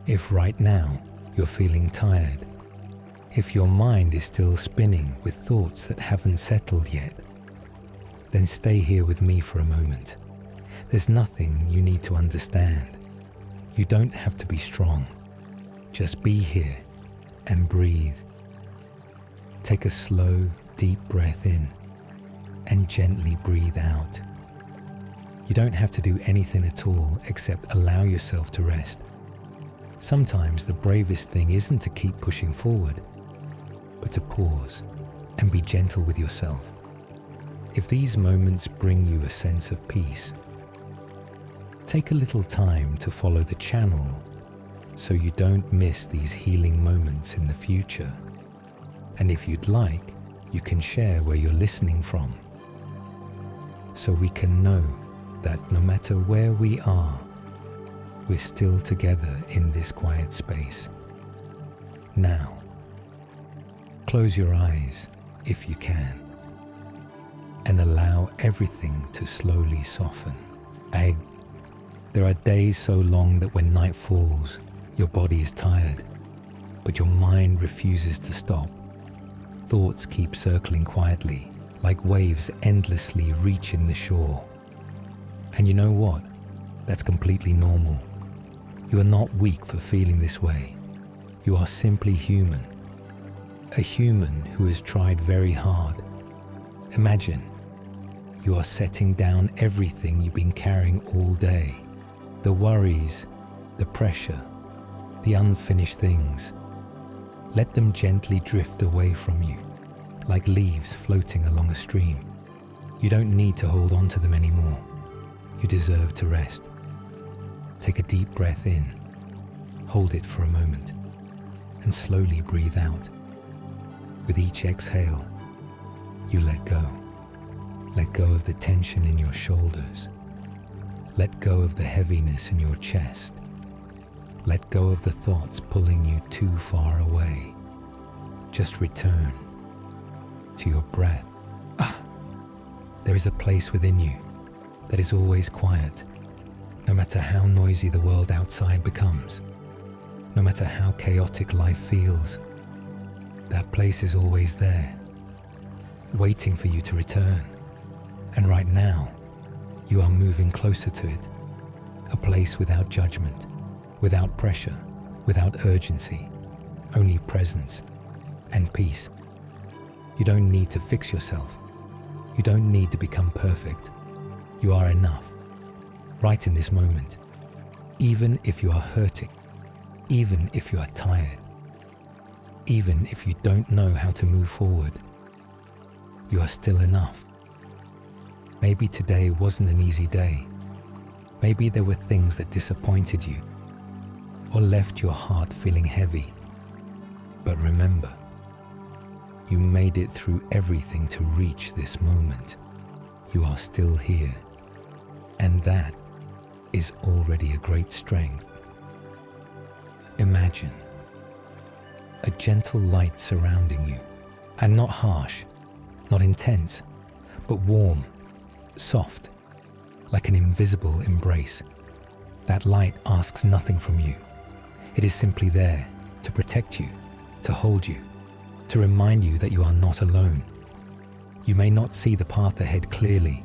If right now you're feeling tired, if your mind is still spinning with thoughts that haven't settled yet, then stay here with me for a moment. There's nothing you need to understand. You don't have to be strong. Just be here and breathe. Take a slow, deep breath in and gently breathe out. You don't have to do anything at all except allow yourself to rest. Sometimes the bravest thing isn't to keep pushing forward, but to pause and be gentle with yourself. If these moments bring you a sense of peace, take a little time to follow the channel so you don't miss these healing moments in the future. And if you'd like, you can share where you're listening from, so we can know that no matter where we are, we're still together in this quiet space. Now, close your eyes if you can, and allow everything to slowly soften. There are days so long that when night falls, your body is tired, but your mind refuses to stop. Thoughts keep circling quietly, like waves endlessly reaching the shore. And you know what? That's completely normal. You are not weak for feeling this way. You are simply human. A human who has tried very hard. Imagine you are setting down everything you've been carrying all day. The worries, the pressure, the unfinished things. Let them gently drift away from you, like leaves floating along a stream. You don't need to hold on to them anymore. You deserve to rest. Take a deep breath in, hold it for a moment, and slowly breathe out. With each exhale, you let go. Let go of the tension in your shoulders. Let go of the heaviness in your chest. Let go of the thoughts pulling you too far away. Just return to your breath. There is a place within you that is always quiet, no matter how noisy the world outside becomes, no matter how chaotic life feels. That place is always there, waiting for you to return. And right now, you are moving closer to it, a place without judgment, without pressure, without urgency, only presence and peace. You don't need to fix yourself. You don't need to become perfect. You are enough, right in this moment. Even if you are hurting, even if you are tired, even if you don't know how to move forward, you are still enough. Maybe today wasn't an easy day. Maybe there were things that disappointed you or left your heart feeling heavy. But remember, you made it through everything to reach this moment. You are still here, and that is already a great strength. Imagine a gentle light surrounding you, and not harsh, not intense, but warm, soft, like an invisible embrace. That light asks nothing from you. It is simply there to protect you, to hold you, to remind you that you are not alone. You may not see the path ahead clearly.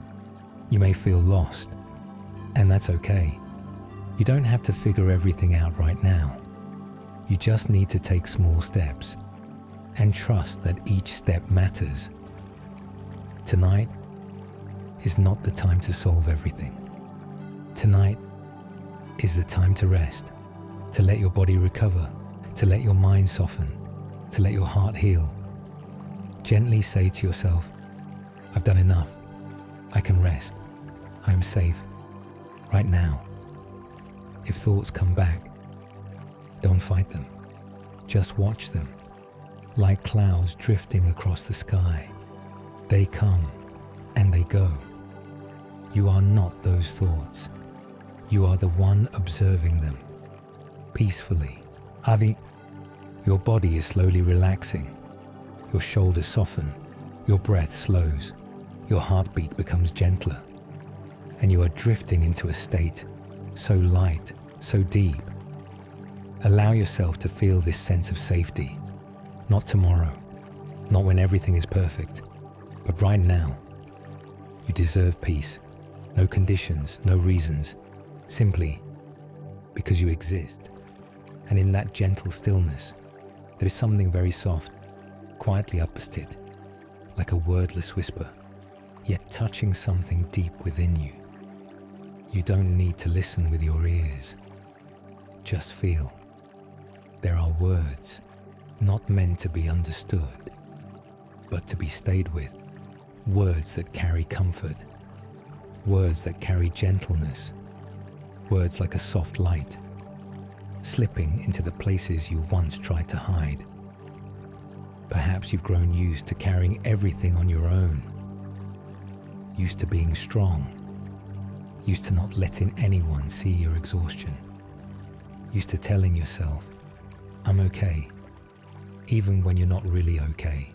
You may feel lost, and that's okay. You don't have to figure everything out right now. You just need to take small steps and trust that each step matters. Tonight is not the time to solve everything. Tonight is the time to rest, to let your body recover, to let your mind soften, to let your heart heal. Gently say to yourself, I've done enough. I can rest. I'm safe. Right now. If thoughts come back, don't fight them. Just watch them, like clouds drifting across the sky. They come and they go. You are not those thoughts. You are the one observing them, peacefully. Avi, your body is slowly relaxing. Your shoulders soften. Your breath slows. Your heartbeat becomes gentler. And you are drifting into a state so light, so deep. Allow yourself to feel this sense of safety. Not tomorrow, not when everything is perfect, but right now. You deserve peace. No conditions, no reasons, simply because you exist. And in that gentle stillness, there is something very soft, quietly upsted, like a wordless whisper, yet touching something deep within you. You don't need to listen with your ears. Just feel. There are words not meant to be understood, but to be stayed with. Words that carry comfort. Words that carry gentleness. Words like a soft light, slipping into the places you once tried to hide. Perhaps you've grown used to carrying everything on your own. Used to being strong. Used to not letting anyone see your exhaustion. Used to telling yourself, I'm okay, even when you're not really okay.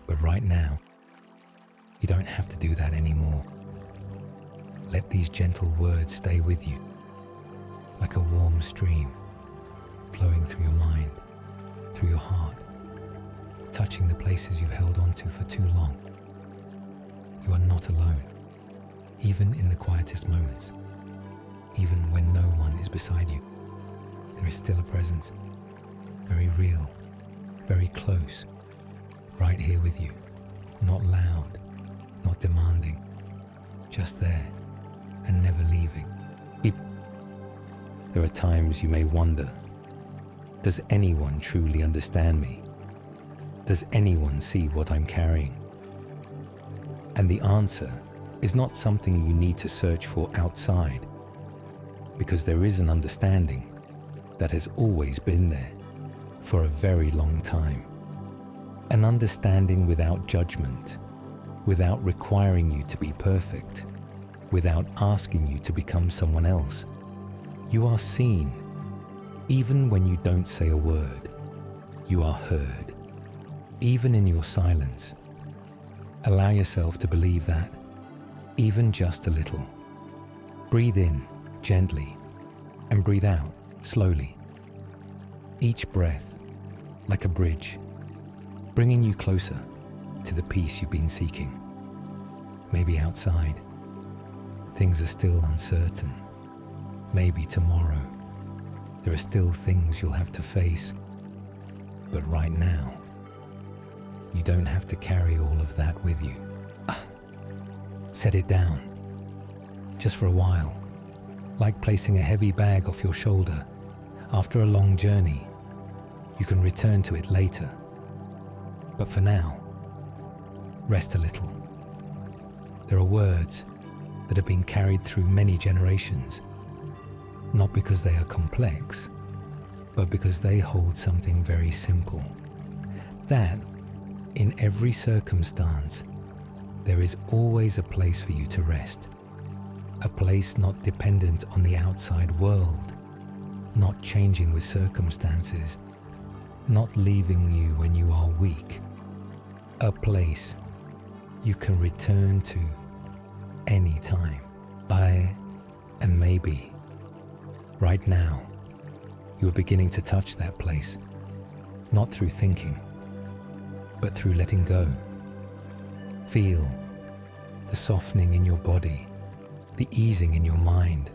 But right now, you don't have to do that anymore. Let these gentle words stay with you, like a warm stream, flowing through your mind, through your heart, touching the places you've held on to for too long. You are not alone, even in the quietest moments. Even when no one is beside you, there is still a presence, very real, very close, right here with you, not loud, not demanding, just there and never leaving. There are times you may wonder, does anyone truly understand me? Does anyone see what I'm carrying? And the answer is not something you need to search for outside, because there is an understanding that has always been there for a very long time. An understanding without judgment, without requiring you to be perfect, without asking you to become someone else. You are seen, even when you don't say a word. You are heard, even in your silence. Allow yourself to believe that, even just a little. Breathe in gently and breathe out slowly. Each breath like a bridge, bringing you closer to the peace you've been seeking. Maybe outside, things are still uncertain. Maybe tomorrow, there are still things you'll have to face. But right now, you don't have to carry all of that with you. Set it down, just for a while, like placing a heavy bag off your shoulder. After a long journey, you can return to it later. But for now, rest a little. There are words that have been carried through many generations, not because they are complex, but because they hold something very simple. That, in every circumstance, there is always a place for you to rest. A place not dependent on the outside world, not changing with circumstances, not leaving you when you are weak. A place you can return to anytime. And maybe, right now, you are beginning to touch that place, not through thinking, but through letting go. Feel the softening in your body, the easing in your mind,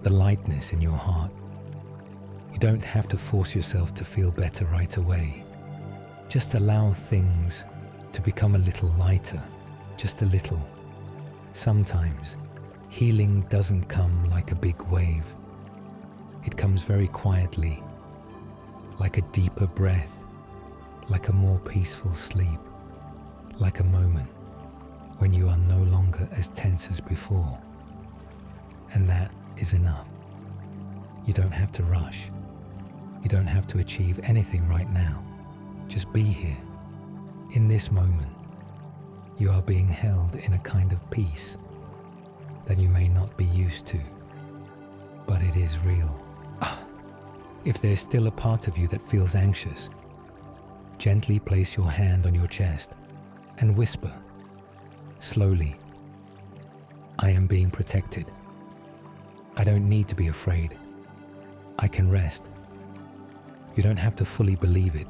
the lightness in your heart. You don't have to force yourself to feel better right away. Just allow things to become a little lighter, just a little. Sometimes, healing doesn't come like a big wave. It comes very quietly, like a deeper breath, like a more peaceful sleep, like a moment when you are no longer as tense as before. And that is enough. You don't have to rush. You don't have to achieve anything right now. Just be here. In this moment, you are being held in a kind of peace that you may not be used to, but it is real. If there's still a part of you that feels anxious, gently place your hand on your chest and whisper, slowly, I am being protected. I don't need to be afraid. I can rest. You don't have to fully believe it.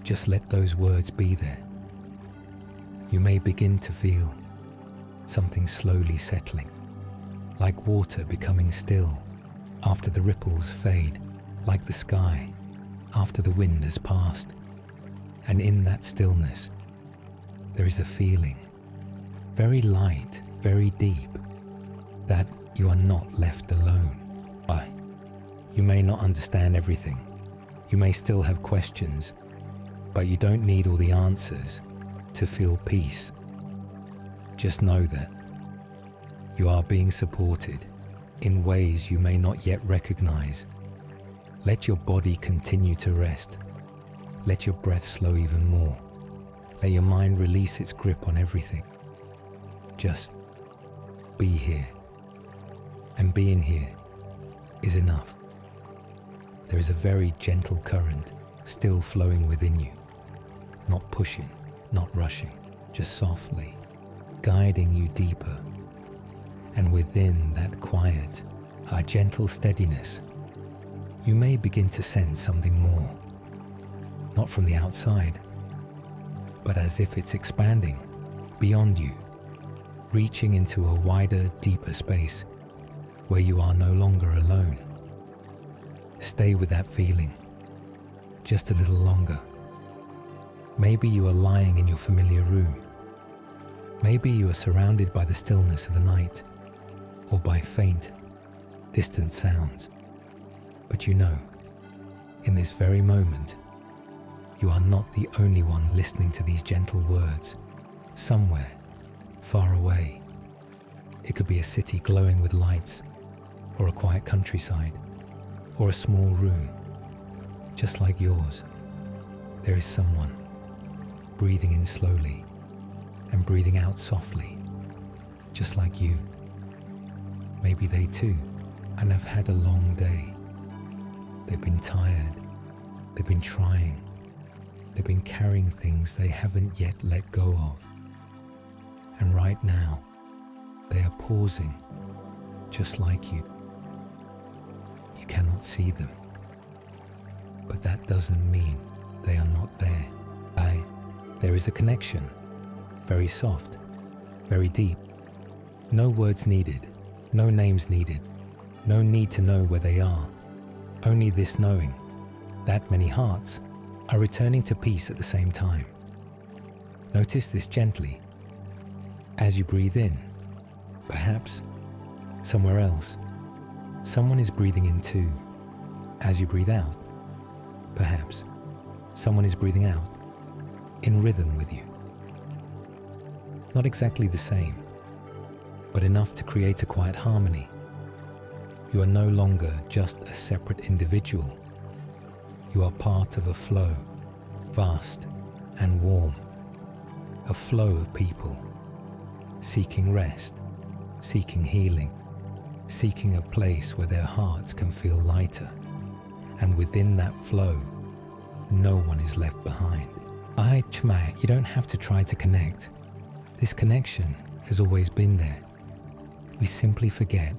Just let those words be there. You may begin to feel something slowly settling, like water becoming still after the ripples fade, like the sky after the wind has passed. And in that stillness, there is a feeling, very light, very deep, that you are not left alone. You may not understand everything. You may still have questions, but you don't need all the answers to feel peace. Just know that you are being supported in ways you may not yet recognize. Let your body continue to rest. Let your breath slow even more. Let your mind release its grip on everything. Just be here. And being here is enough. There is a very gentle current still flowing within you, not pushing, not rushing, just softly guiding you deeper. And within that quiet, our gentle steadiness, you may begin to sense something more, not from the outside, but as if it's expanding beyond you, reaching into a wider, deeper space where you are no longer alone. Stay with that feeling just a little longer. Maybe you are lying in your familiar room. Maybe you are surrounded by the stillness of the night or by faint, distant sounds. But you know, in this very moment, you are not the only one listening to these gentle words. Somewhere, far away, it could be a city glowing with lights, or a quiet countryside, or a small room, just like yours. There is someone breathing in slowly and breathing out softly, just like you. Maybe they too, and have had a long day. They've been tired, they've been trying, they've been carrying things they haven't yet let go of. And right now, they are pausing, just like you. You cannot see them, but that doesn't mean they are not there. There is a connection, very soft, very deep. No words needed, no names needed, no need to know where they are. Only this knowing, that many hearts are returning to peace at the same time. Notice this gently. As you breathe in, perhaps somewhere else, someone is breathing in too. As you breathe out, perhaps someone is breathing out in rhythm with you. Not exactly the same, but enough to create a quiet harmony. You are no longer just a separate individual. You are part of a flow, vast and warm, a flow of people seeking rest, seeking healing, seeking a place where their hearts can feel lighter. And within that flow, no one is left behind. You don't have to try to connect. This connection has always been there. We simply forget.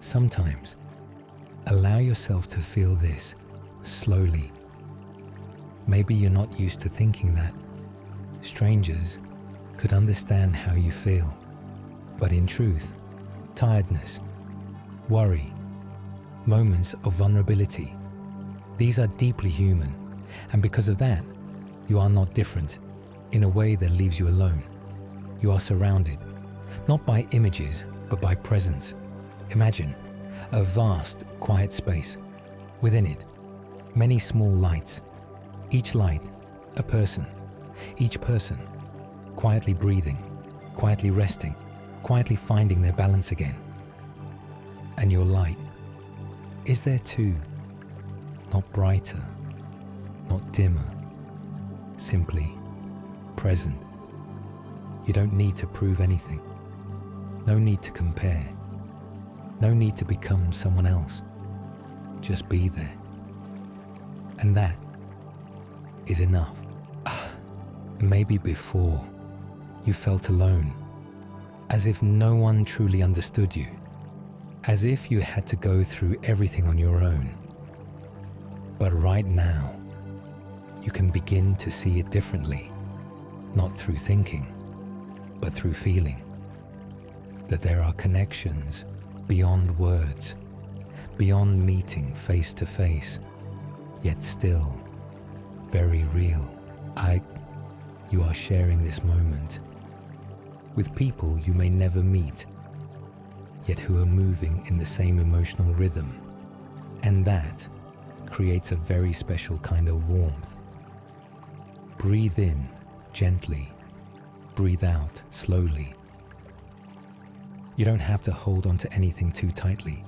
Sometimes, allow yourself to feel this slowly. Maybe you're not used to thinking that strangers could understand how you feel. But in truth, tiredness, worry, moments of vulnerability, these are deeply human. And because of that, you are not different in a way that leaves you alone. You are surrounded, not by images, but by presence. Imagine a vast, quiet space. Within it, many small lights. Each light, a person. Each person, quietly breathing, quietly resting, quietly finding their balance again. And your light is there too. Not brighter, not dimmer, simply present. You don't need to prove anything. No need to compare. No need to become someone else. Just be there. And that is enough. Maybe before you felt alone, as if no one truly understood you. as if you had to go through everything on your own. But right now, you can begin to see it differently, not through thinking, but through feeling. That there are connections beyond words, beyond meeting face to face, yet still very real. You are sharing this moment with people you may never meet, yet who are moving in the same emotional rhythm, and that creates a very special kind of warmth. Breathe in gently, breathe out slowly. You don't have to hold on to anything too tightly,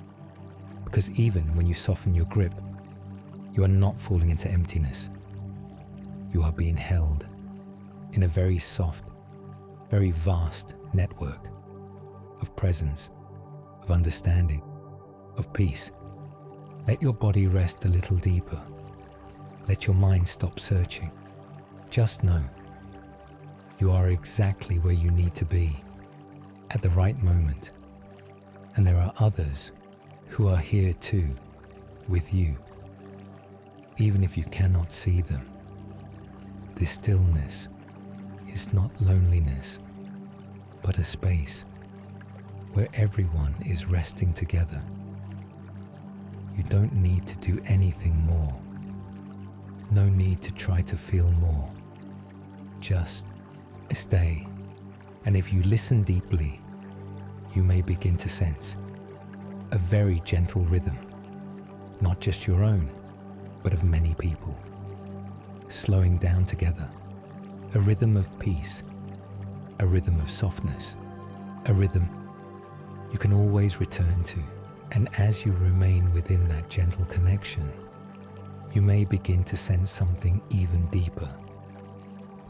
because even when you soften your grip, you are not falling into emptiness. You are being held in a very soft, very vast network of presence, of understanding, of peace. Let your body rest a little deeper. Let your mind stop searching. Just know you are exactly where you need to be at the right moment. And there are others who are here too, with you. Even if you cannot see them, this stillness is not loneliness, but a space where everyone is resting together. You don't need to do anything more. No need to try to feel more. Just stay. And if you listen deeply, you may begin to sense a very gentle rhythm, not just your own, but of many people, slowing down together, a rhythm of peace, a rhythm of softness, a rhythm you can always return to. And as you remain within that gentle connection, you may begin to sense something even deeper,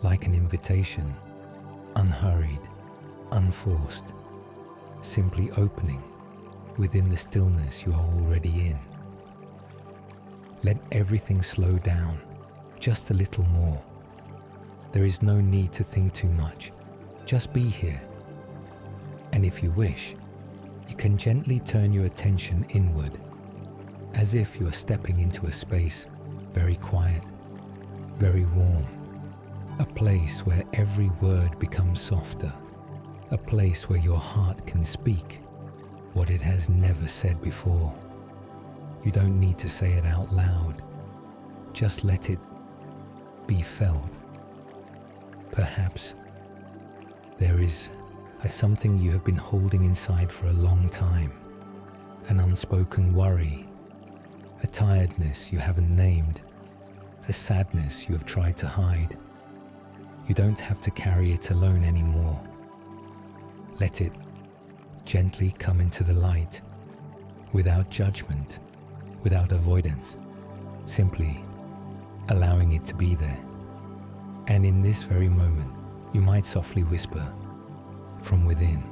like an invitation, unhurried, unforced, simply opening within the stillness you are already in. Let everything slow down just a little more. There is no need to think too much. Just be here. And if you wish, you can gently turn your attention inward, as if you are stepping into a space very quiet, very warm, a place where every word becomes softer, a place where your heart can speak what it has never said before. You don't need to say it out loud. Just let it be felt. Perhaps there is something you have been holding inside for a long time, an unspoken worry, a tiredness you haven't named, a sadness you have tried to hide. You don't have to carry it alone anymore. Let it gently come into the light, without judgment, without avoidance, simply allowing it to be there. And in this very moment, you might softly whisper from within,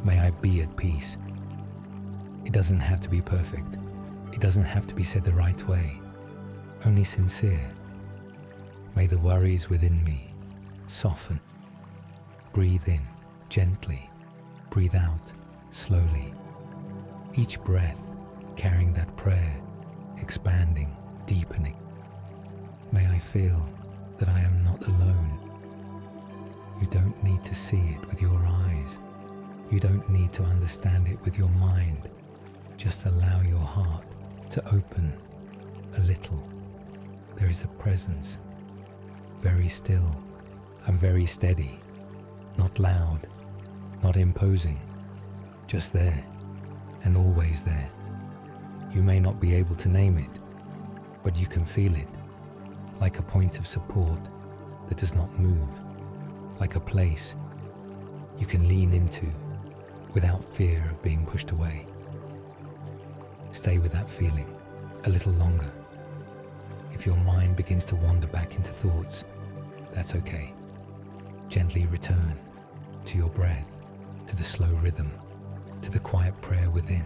"May I be at peace." It doesn't have to be perfect. It doesn't have to be said the right way, only sincere. May the worries within me soften. Breathe in gently, breathe out slowly. Each breath carrying that prayer, expanding, deepening. May I feel that I am not alone. You don't need to see it with your eyes. You don't need to understand it with your mind. Just allow your heart to open a little. There is a presence, very still and very steady, not loud, not imposing, just there and always there. You may not be able to name it, but you can feel it, like a point of support that does not move, like a place you can lean into without fear of being pushed away. Stay with that feeling a little longer. If your mind begins to wander back into thoughts, that's okay. Gently return to your breath, to the slow rhythm, to the quiet prayer within.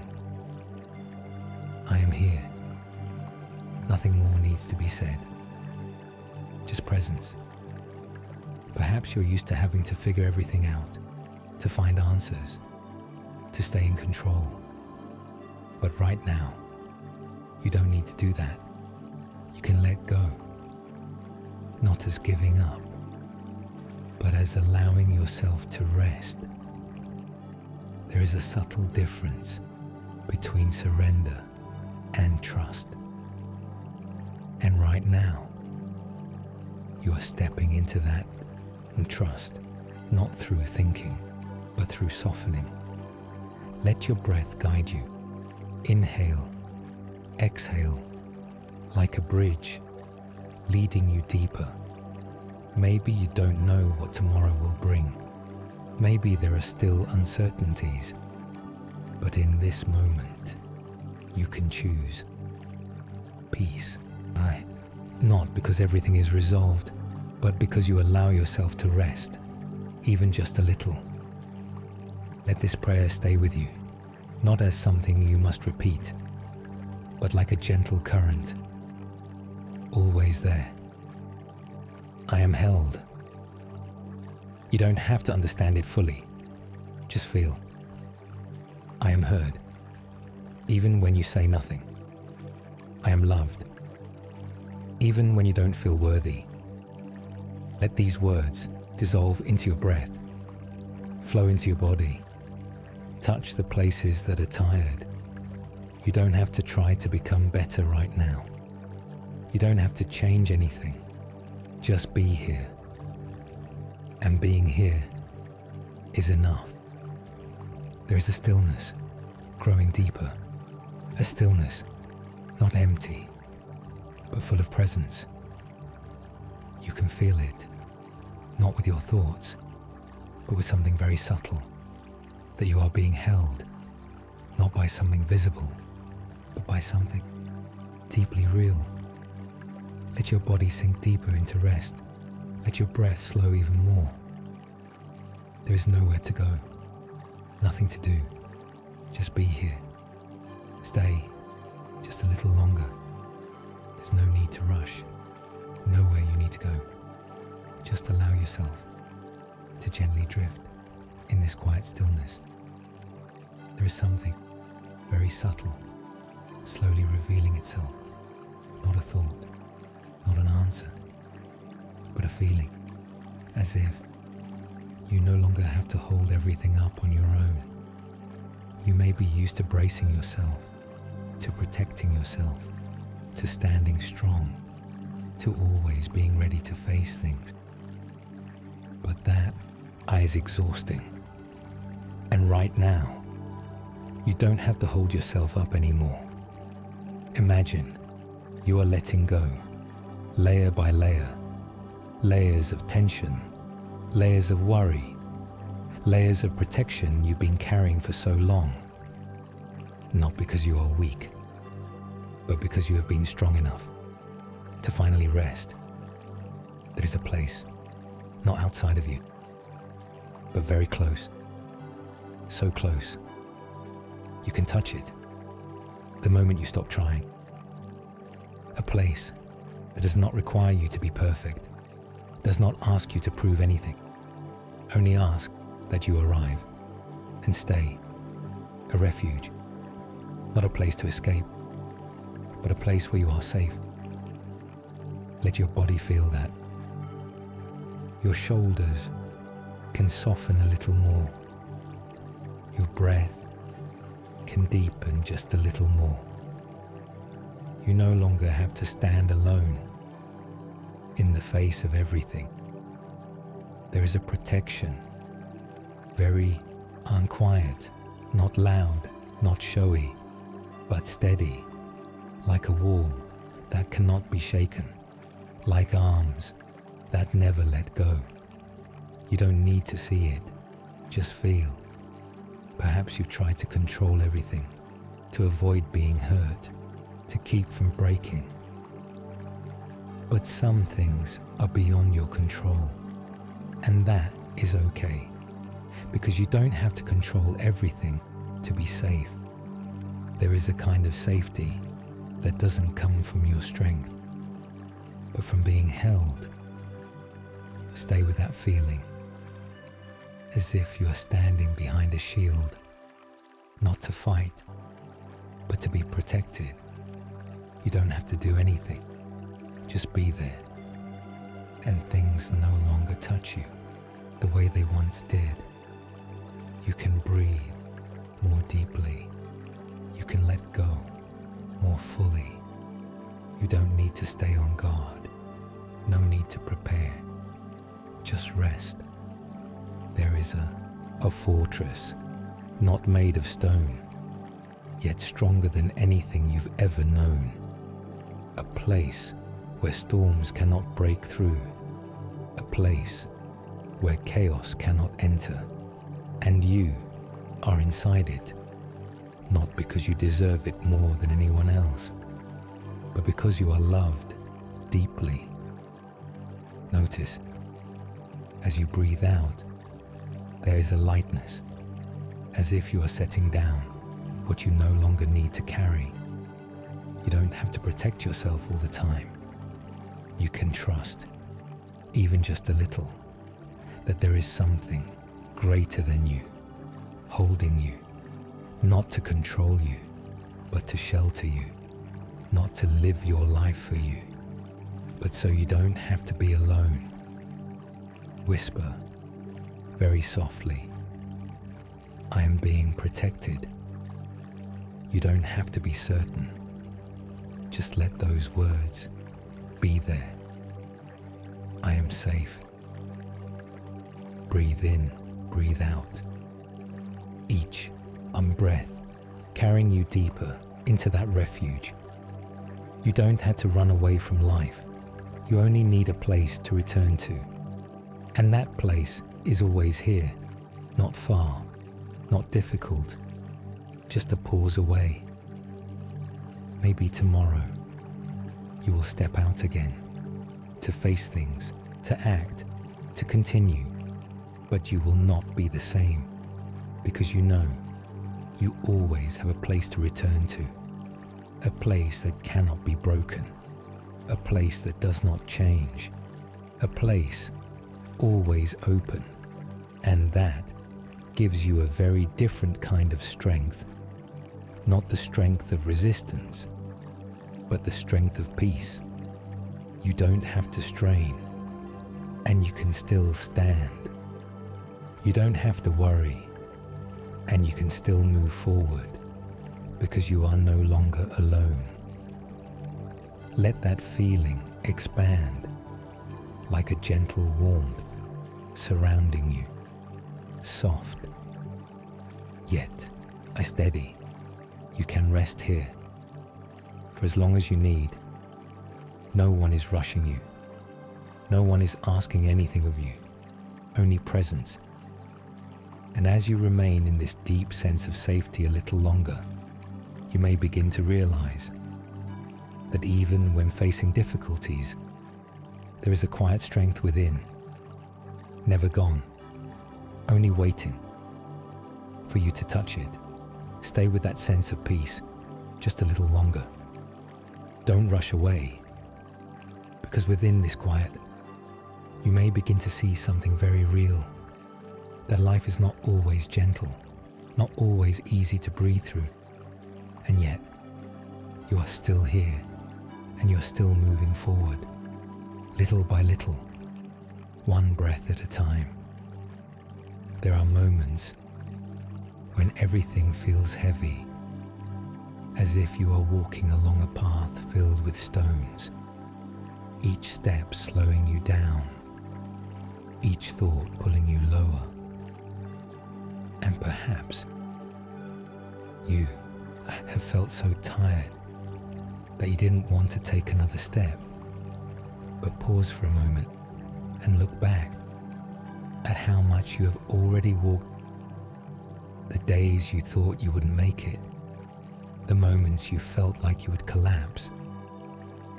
I am here. Nothing more needs to be said. Just presence. Perhaps you're used to having to figure everything out, to find answers, to stay in control. But right now, you don't need to do that. You can let go, not as giving up, but as allowing yourself to rest. There is a subtle difference between surrender and trust. And right now, you are stepping into that and trust, not through thinking, but through softening. Let your breath guide you. Inhale, exhale, like a bridge, leading you deeper. Maybe you don't know what tomorrow will bring. Maybe there are still uncertainties. But in this moment, you can choose peace. Not because everything is resolved, but because you allow yourself to rest, even just a little. Let this prayer stay with you, not as something you must repeat, but like a gentle current, always there. I am held. You don't have to understand it fully. Just feel. I am heard, even when you say nothing. I am loved, even when you don't feel worthy. Let these words dissolve into your breath, flow into your body, touch the places that are tired. You don't have to try to become better right now. You don't have to change anything. Just be here. And being here is enough. There is a stillness growing deeper, a stillness not empty, but full of presence. You can feel it, not with your thoughts, but with something very subtle, that you are being held, not by something visible, but by something deeply real. Let your body sink deeper into rest. Let your breath slow even more. There is nowhere to go, nothing to do. Just be here. Stay just a little longer. There's no need to rush, nowhere you need to go. Just allow yourself to gently drift in this quiet stillness. There is something very subtle, slowly revealing itself. Not a thought, not an answer, but a feeling, as if you no longer have to hold everything up on your own. You may be used to bracing yourself, to protecting yourself, to standing strong, to always being ready to face things. But that is exhausting. And right now, you don't have to hold yourself up anymore. Imagine you are letting go, layer by layer, layers of tension, layers of worry, layers of protection you've been carrying for so long. Not because you are weak, but because you have been strong enough to finally rest. There is a place, not outside of you, but very close. So close, you can touch it the moment you stop trying. A place that does not require you to be perfect, does not ask you to prove anything, only ask that you arrive and stay. A refuge, not a place to escape, but a place where you are safe. Let your body feel that. Your shoulders can soften a little more. Your breath can deepen just a little more. You no longer have to stand alone in the face of everything. There is a protection, very unquiet, not loud, not showy, but steady, like a wall that cannot be shaken, like arms that never let go. You don't need to see it, just feel. Perhaps you've tried to control everything, to avoid being hurt, to keep from breaking. But some things are beyond your control, and that is okay, because you don't have to control everything to be safe. There is a kind of safety that doesn't come from your strength, but from being held. Stay with that feeling, as if you are standing behind a shield, not to fight, But to be protected, you don't have to do anything. Just be there. And things no longer touch you the way they once did. You can breathe more deeply. You can let go more fully. You don't need to stay on guard. No need to prepare. Just rest. There is a fortress, not made of stone, yet stronger than anything you've ever known. A place where storms cannot break through. A place where chaos cannot enter. And you are inside it, not because you deserve it more than anyone else, but because you are loved deeply. Notice, as you breathe out, there is a lightness, as if you are setting down what you no longer need to carry. You don't have to protect yourself all the time. You can trust, even just a little, that there is something greater than you, holding you, not to control you, but to shelter you, not to live your life for you, but so you don't have to be alone. Whisper very softly, I am being protected. You don't have to be certain. Just let those words be there. I am safe. Breathe in, breathe out. Each breath carrying you deeper into that refuge. You don't have to run away from life. You only need a place to return to. And that place is always here, not far, not difficult, just a pause away. Maybe tomorrow you will step out again, to face things, to act, to continue, but you will not be the same, because you know you always have a place to return to, a place that cannot be broken, a place that does not change, a place always open, and that gives you a very different kind of strength, not the strength of resistance, but the strength of peace. You don't have to strain, and you can still stand. You don't have to worry, and you can still move forward, because you are no longer alone. Let that feeling expand like a gentle warmth surrounding you, soft, yet steady. You can rest here for as long as you need. No one is rushing you. No one is asking anything of you, only presence. And as you remain in this deep sense of safety a little longer, you may begin to realize that even when facing difficulties, there is a quiet strength within, never gone, only waiting for you to touch it. Stay with that sense of peace just a little longer. Don't rush away, because within this quiet, you may begin to see something very real, that life is not always gentle, not always easy to breathe through, and yet you are still here, and you're still moving forward, little by little, one breath at a time. There are moments when everything feels heavy, as if you are walking along a path filled with stones, each step slowing you down, each thought pulling you lower. And perhaps you have felt so tired that you didn't want to take another step, but pause for a moment and look back at how much you have already walked. The days you thought you wouldn't make it, the moments you felt like you would collapse,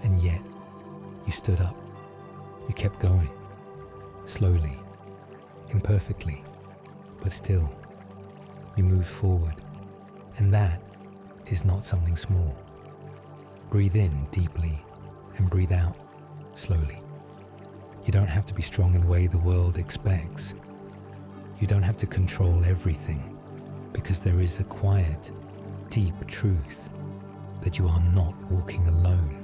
and yet you stood up, you kept going, slowly, imperfectly, but still, you moved forward, and that is not something small. Breathe in deeply and breathe out slowly. You don't have to be strong in the way the world expects. You don't have to control everything, because there is a quiet, deep truth that you are not walking alone,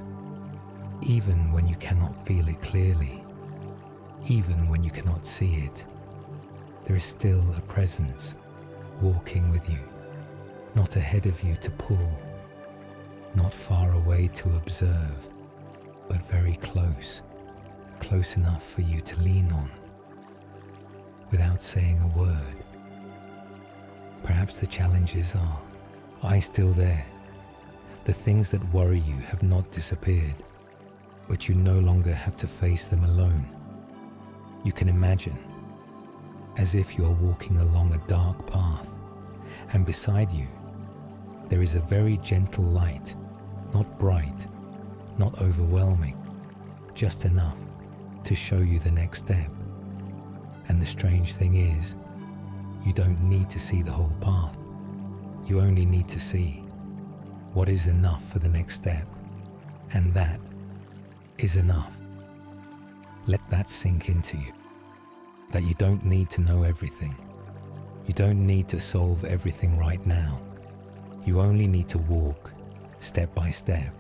even when you cannot feel it clearly, even when you cannot see it. There is still a presence walking with you, not ahead of you to pull, not far away to observe, but very close, close enough for you to lean on, without saying a word. Perhaps the challenges are still there? The things that worry you have not disappeared, but you no longer have to face them alone. You can imagine as if you are walking along a dark path, and beside you there is a very gentle light, not bright, not overwhelming, just enough to show you the next step. And the strange thing is, you don't need to see the whole path. You only need to see what is enough for the next step, and that is enough. Let that sink into you, that you don't need to know everything. You don't need to solve everything right now. You only need to walk step by step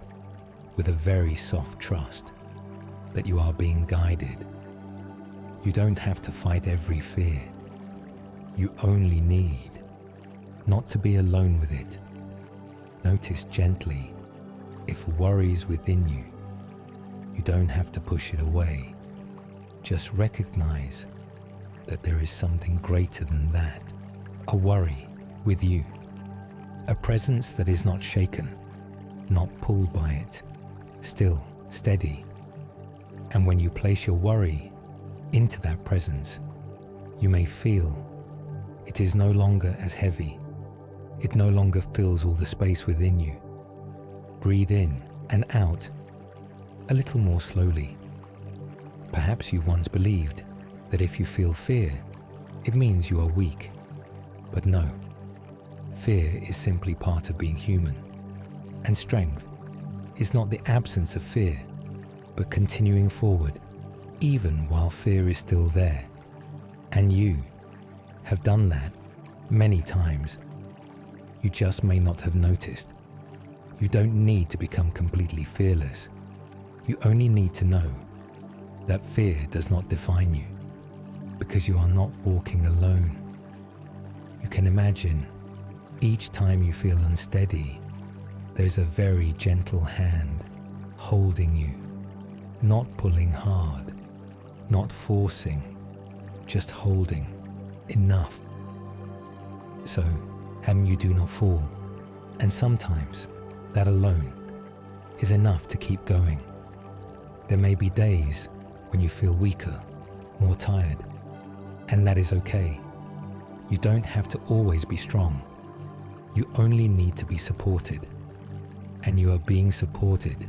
with a very soft trust that you are being guided. You don't have to fight every fear. You only need not to be alone with it. Notice gently if worries within you. You don't have to push it away. Just recognize that there is something greater than that, a worry with you, a presence that is not shaken, not pulled by it, still steady. And when you place your worry into that presence, you may feel it is no longer as heavy. It no longer fills all the space within you. Breathe in and out a little more slowly. Perhaps you once believed that if you feel fear, it means you are weak. But no, fear is simply part of being human. And strength is not the absence of fear, but continuing forward, even while fear is still there. And you have done that many times. You just may not have noticed. You don't need to become completely fearless. You only need to know that fear does not define you, because you are not walking alone. You can imagine each time you feel unsteady, there's a very gentle hand holding you, not pulling hard, not forcing, just holding enough so you do not fall. And sometimes that alone is enough to keep going. There may be days when you feel weaker, more tired, and that is okay. You don't have to always be strong. You only need to be supported. And you are being supported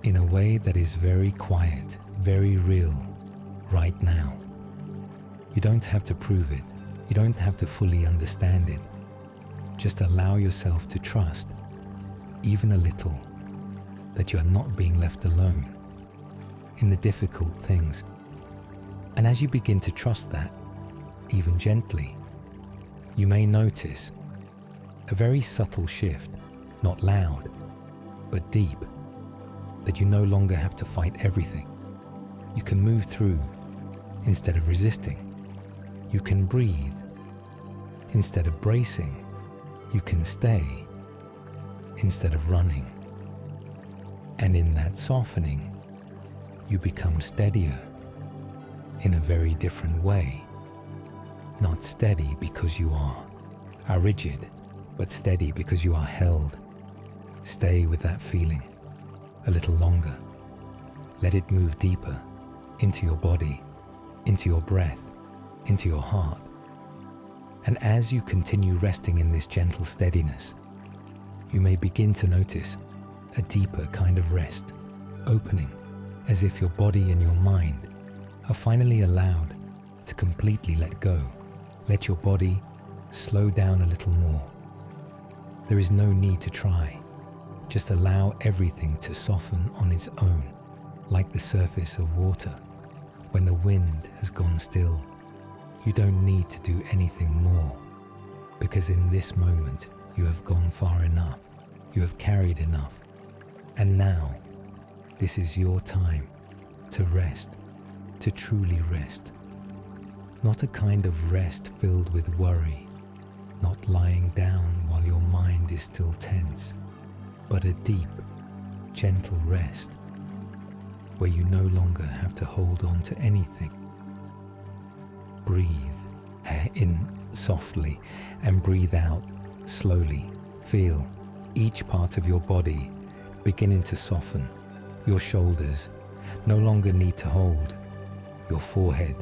in a way that is very quiet, very real, right now. You don't have to prove it. You don't have to fully understand it. Just allow yourself to trust, even a little, that you are not being left alone in the difficult things. And as you begin to trust that, even gently, you may notice a very subtle shift, not loud, but deep, that you no longer have to fight everything. You can move through instead of resisting. You can breathe instead of bracing. You can stay instead of running. And in that softening, you become steadier in a very different way. Not steady because you are rigid, but steady because you are held. Stay with that feeling a little longer. Let it move deeper into your body, into your breath, into your heart. And as you continue resting in this gentle steadiness, you may begin to notice a deeper kind of rest, opening as if your body and your mind are finally allowed to completely let go. Let your body slow down a little more. There is no need to try. Just allow everything to soften on its own, like the surface of water when the wind has gone still. You don't need to do anything more, because in this moment you have gone far enough. You have carried enough. And now, this is your time to rest, to truly rest. Not a kind of rest filled with worry, not lying down while your mind is still tense, but a deep, gentle rest where you no longer have to hold on to anything. Breathe in softly and breathe out slowly. Feel each part of your body beginning to soften. Your shoulders no longer need to hold. Your forehead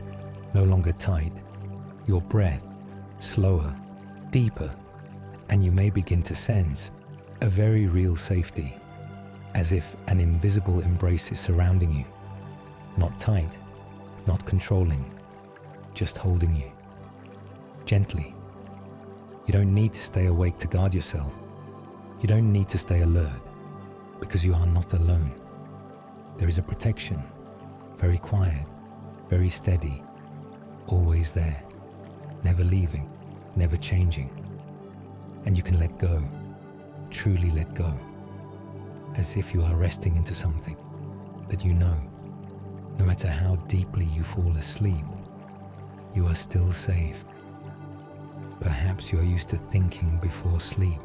no longer tight. Your breath slower, deeper, and you may begin to sense a very real safety, as if an invisible embrace is surrounding you. Not tight, not controlling, just holding you. Gently. You don't need to stay awake to guard yourself. You don't need to stay alert, because you are not alone. There is a protection, very quiet, very steady, always there, never leaving, never changing. And you can let go, truly let go, as if you are resting into something that you know, no matter how deeply you fall asleep, you are still safe. Perhaps you are used to thinking before sleep,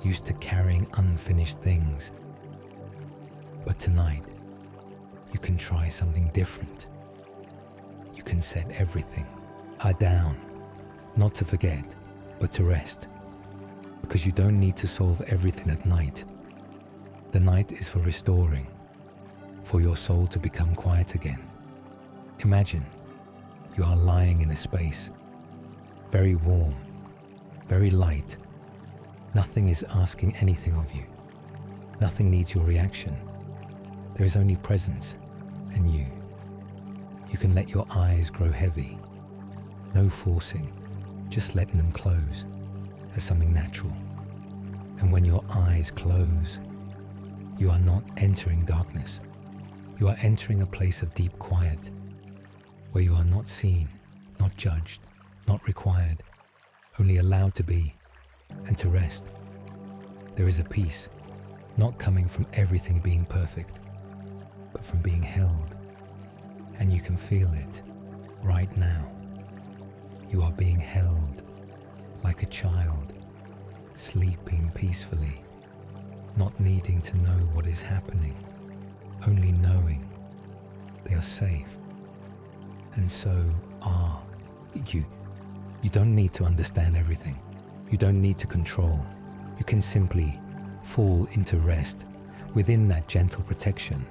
used to carrying unfinished things. But tonight, you can try something different. You can set everything down, not to forget, but to rest. Because you don't need to solve everything at night. The night is for restoring, for your soul to become quiet again. Imagine you are lying in a space, very warm, very light. Nothing is asking anything of you. Nothing needs your reaction. There is only presence and you. You can let your eyes grow heavy. No forcing, just letting them close as something natural. And when your eyes close, you are not entering darkness. You are entering a place of deep quiet, where you are not seen, not judged, not required, only allowed to be and to rest. There is a peace, not coming from everything being perfect, but from being held. And you can feel it right now. You are being held like a child, sleeping peacefully, not needing to know what is happening, only knowing they are safe. And so are you. You don't need to understand everything. You don't need to control. You can simply fall into rest within that gentle protection.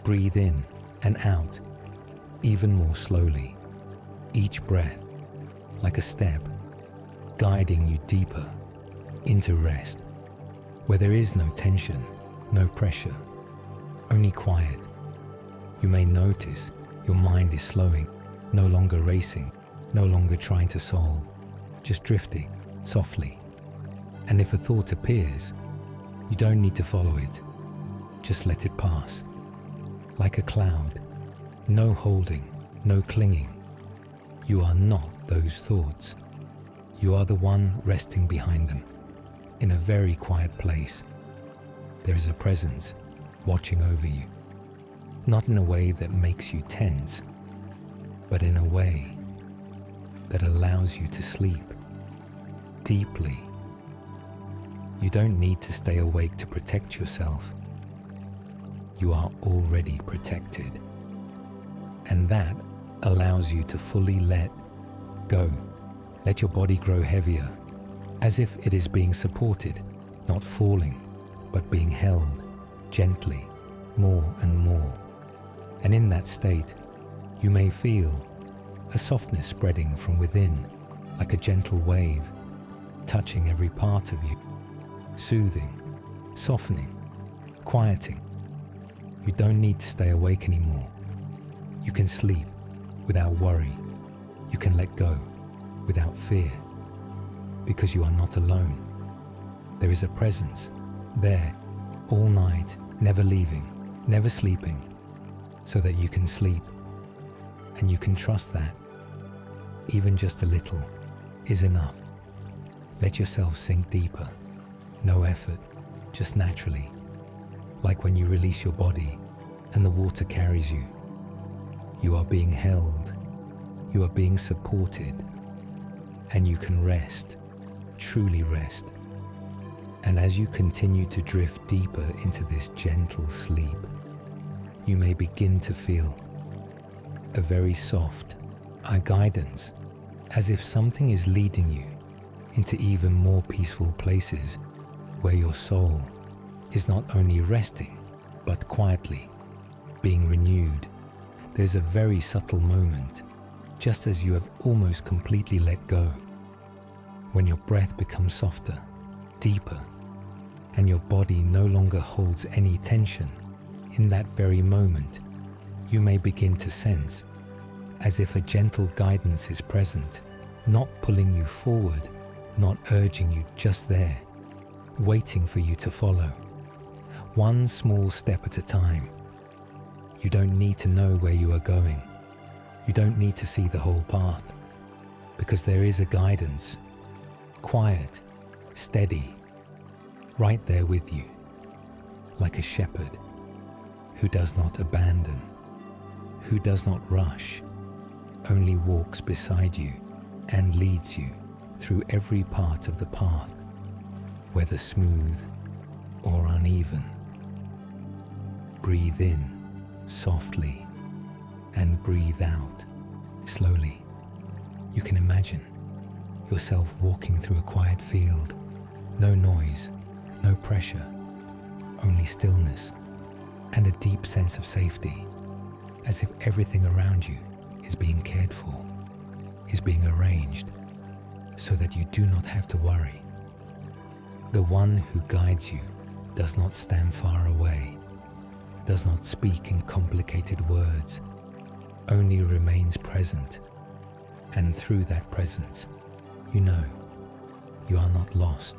Breathe in and out, even more slowly. Each breath, like a step, guiding you deeper into rest, where there is no tension, no pressure, only quiet. You may notice your mind is slowing, no longer racing, no longer trying to solve, just drifting softly. And if a thought appears, you don't need to follow it. Just let it pass. Like a cloud, no holding, no clinging. You are not those thoughts. You are the one resting behind them, in a very quiet place. There is a presence watching over you, not in a way that makes you tense, but in a way that allows you to sleep deeply. You don't need to stay awake to protect yourself. You are already protected. And that allows you to fully let go. Let your body grow heavier, as if it is being supported, not falling, but being held gently, more and more. And in that state, you may feel a softness spreading from within, like a gentle wave, touching every part of you, soothing, softening, quieting. You don't need to stay awake anymore. You can sleep without worry. You can let go without fear, because you are not alone. There is a presence there all night, never leaving, never sleeping, so that you can sleep. And you can trust that even just a little is enough. Let yourself sink deeper, no effort, just naturally. like when you release your body and the water carries you. You are being held, you are being supported, and you can rest, truly rest. And as you continue to drift deeper into this gentle sleep, you may begin to feel a very soft guidance, as if something is leading you into even more peaceful places where your soul is not only resting, but quietly being renewed. There's a very subtle moment, just as you have almost completely let go, when your breath becomes softer, deeper, and your body no longer holds any tension. In that very moment, you may begin to sense as if a gentle guidance is present, not pulling you forward, not urging you, just there, waiting for you to follow. One small step at a time. You don't need to know where you are going. You don't need to see the whole path, because there is a guidance, quiet, steady, right there with you, like a shepherd who does not abandon, who does not rush, only walks beside you and leads you through every part of the path, whether smooth or uneven. Breathe in softly and breathe out slowly. You can imagine yourself walking through a quiet field, no noise, no pressure, only stillness and a deep sense of safety, as if everything around you is being cared for, is being arranged, so that you do not have to worry. The one who guides you does not stand far away, does not speak in complicated words, only remains present. And through that presence, you know you are not lost.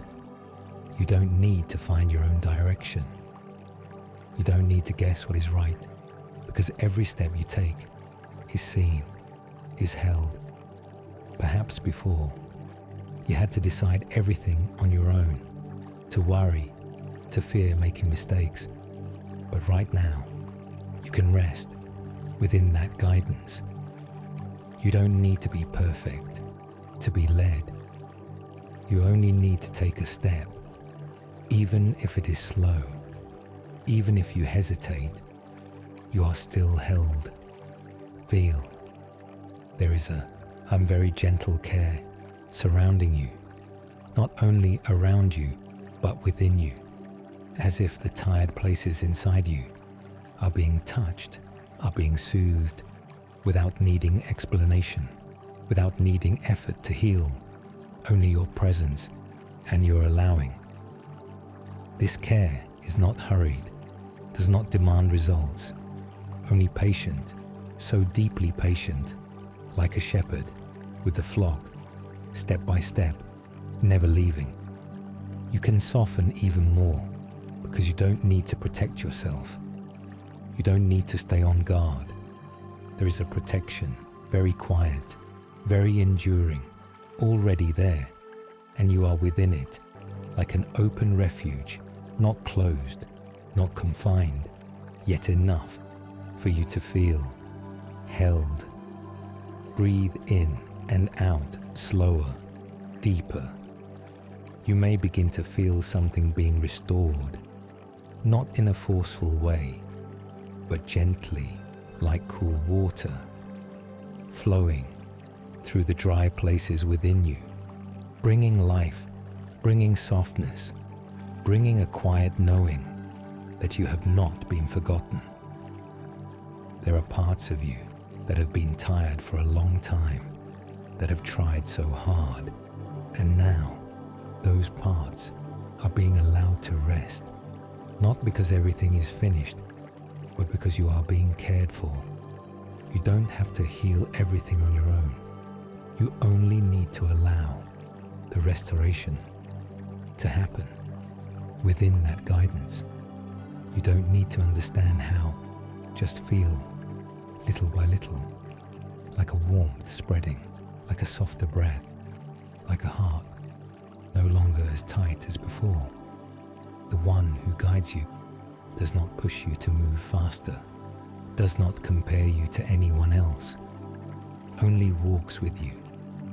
You don't need to find your own direction. You don't need to guess what is right, because every step you take is seen, is held. Perhaps before, you had to decide everything on your own, to worry, to fear making mistakes. But right now, you can rest within that guidance. You don't need to be perfect to be led. You only need to take a step, even if it is slow, even if you hesitate, you are still held. Feel there is a very gentle care surrounding you, not only around you, but within you, as if the tired places inside you are being touched, are being soothed, without needing explanation, without needing effort to heal, only your presence and your allowing. This care is not hurried, does not demand results, only patient, so deeply patient, like a shepherd with the flock, step by step, never leaving. You can soften even more, because you don't need to protect yourself. You don't need to stay on guard. There is a protection, very quiet, very enduring, already there, and you are within it, like an open refuge, not closed, not confined, yet enough for you to feel held. Breathe in and out slower, deeper. You may begin to feel something being restored, not in a forceful way, but gently, like cool water, flowing through the dry places within you, bringing life, bringing softness, bringing a quiet knowing that you have not been forgotten. There are parts of you that have been tired for a long time, that have tried so hard, and now those parts are being allowed to rest, not because everything is finished, but because you are being cared for. You don't have to heal everything on your own. You only need to allow the restoration to happen within that guidance. You don't need to understand how, just feel little by little, like a warmth spreading, like a softer breath, like a heart no longer as tight as before. The one who guides you does not push you to move faster, does not compare you to anyone else, only walks with you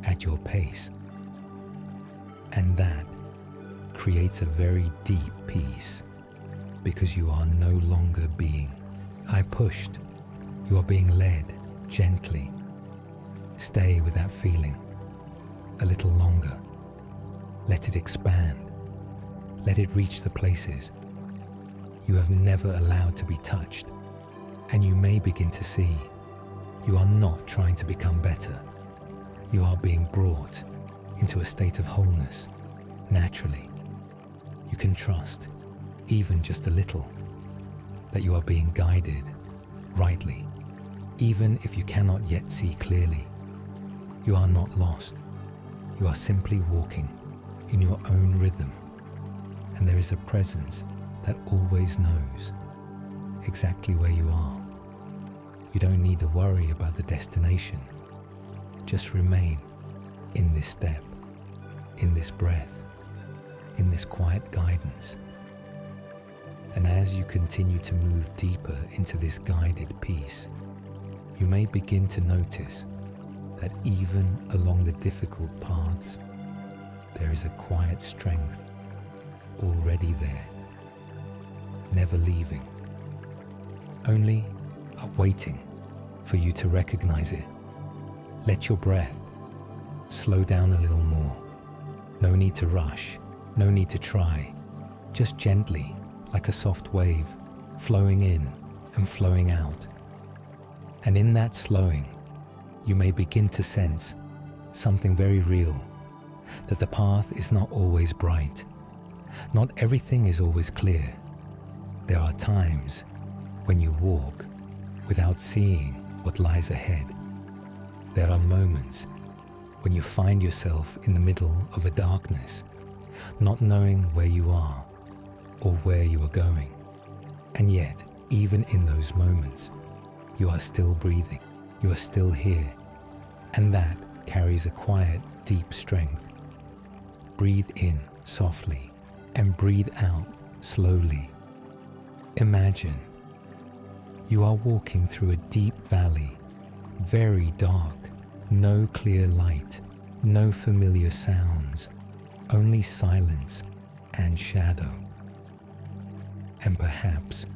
at your pace. And that creates a very deep peace, because you are no longer being "I pushed." You are being led gently. Stay with that feeling a little longer. Let it expand. Let it reach the places you have never allowed to be touched. And you may begin to see you are not trying to become better. You are being brought into a state of wholeness naturally. You can trust, even just a little, that you are being guided rightly, even if you cannot yet see clearly. You are not lost. You are simply walking in your own rhythm, and there is a presence that always knows exactly where you are. You don't need to worry about the destination. Just remain in this step, in this breath, in this quiet guidance. And as you continue to move deeper into this guided peace, you may begin to notice that even along the difficult paths, there is a quiet strength already there, never leaving, only waiting for you to recognize it. Let your breath slow down a little more. No need to rush, no need to try, just gently, like a soft wave, flowing in and flowing out. And in that slowing, you may begin to sense something very real, that the path is not always bright. Not everything is always clear. There are times when you walk without seeing what lies ahead. There are moments when you find yourself in the middle of a darkness, not knowing where you are or where you are going. And yet, even in those moments, you are still breathing, you are still here, and that carries a quiet, deep strength. Breathe in softly and breathe out slowly. Imagine you are walking through a deep valley, very dark, no clear light, no familiar sounds, only silence and shadow. And perhaps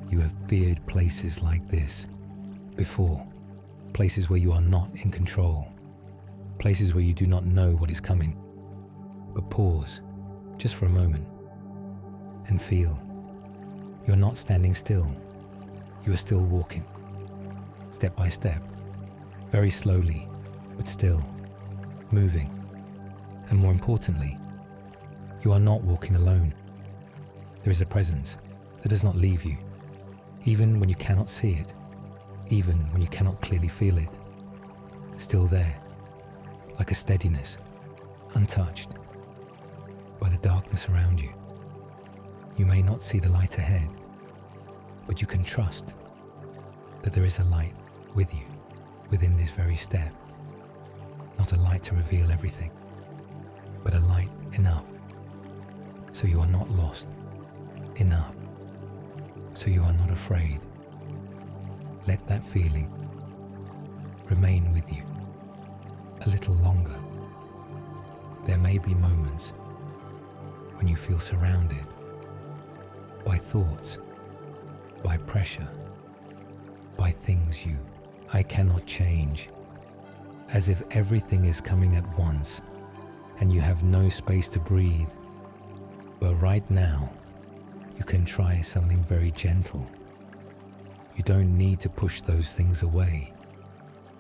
you have feared places like this before, places where you are not in control, places where you do not know what is coming. But pause just for a moment and feel you're not standing still. You are still walking, step by step, very slowly, but still moving. And more importantly, you are not walking alone. There is a presence that does not leave you, even when you cannot see it, even when you cannot clearly feel it. Still there, like a steadiness, untouched by the darkness around you. You may not see the light ahead, but you can trust that there is a light with you within this very step. Not a light to reveal everything, but a light enough so you are not lost, enough so you are not afraid. Let that feeling remain with you a little longer. There may be moments when you feel surrounded by thoughts, by pressure, by things I cannot change, as if everything is coming at once and you have no space to breathe. But right now, you can try something very gentle. You don't need to push those things away.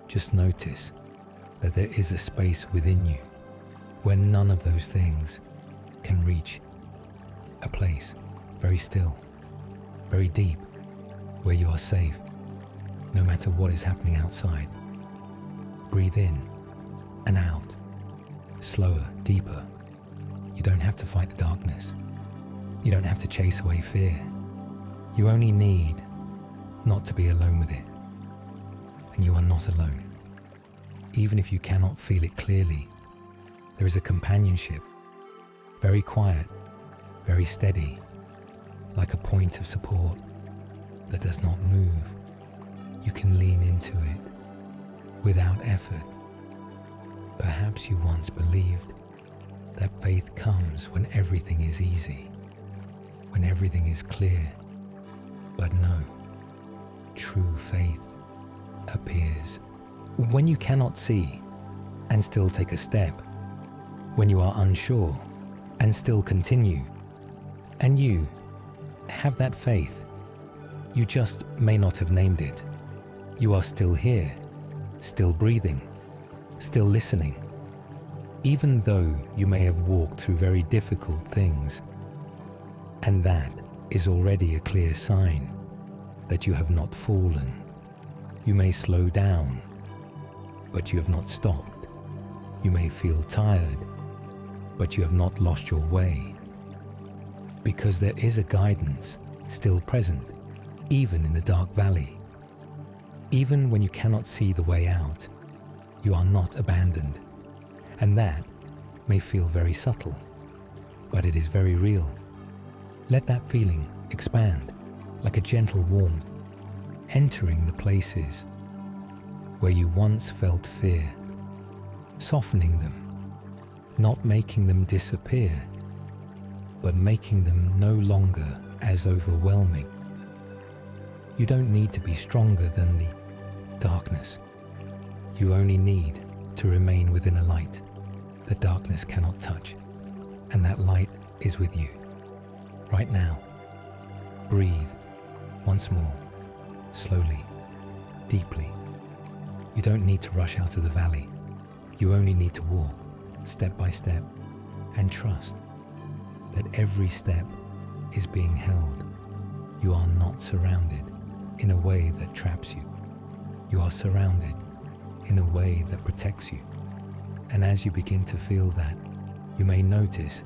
Just notice that there is a space within you where none of those things can reach. A place very still, very deep, where you are safe, no matter what is happening outside. Breathe in and out, slower, deeper. You don't have to fight the darkness. You don't have to chase away fear. You only need not to be alone with it. And you are not alone. Even if you cannot feel it clearly, there is a companionship, very quiet, very steady, like a point of support that does not move. You can lean into it without effort. Perhaps you once believed that faith comes when everything is easy, when everything is clear. But no, true faith appears when you cannot see and still take a step, when you are unsure and still continue. And you have that faith. You just may not have named it. You are still here, still breathing, still listening. Even though you may have walked through very difficult things, and that is already a clear sign that you have not fallen. You may slow down, but you have not stopped. You may feel tired, but you have not lost your way. Because there is a guidance still present, even in the dark valley. Even when you cannot see the way out, you are not abandoned. And that may feel very subtle, but it is very real. Let that feeling expand like a gentle warmth, entering the places where you once felt fear, softening them, not making them disappear, but making them no longer as overwhelming. You don't need to be stronger than the darkness. You only need to remain within a light that darkness cannot touch, and that light is with you right now. Breathe once more, slowly, deeply. You don't need to rush out of the valley. You only need to walk step by step and trust that every step is being held. You are not surrounded in a way that traps you. You are surrounded in a way that protects you. And as you begin to feel that, you may notice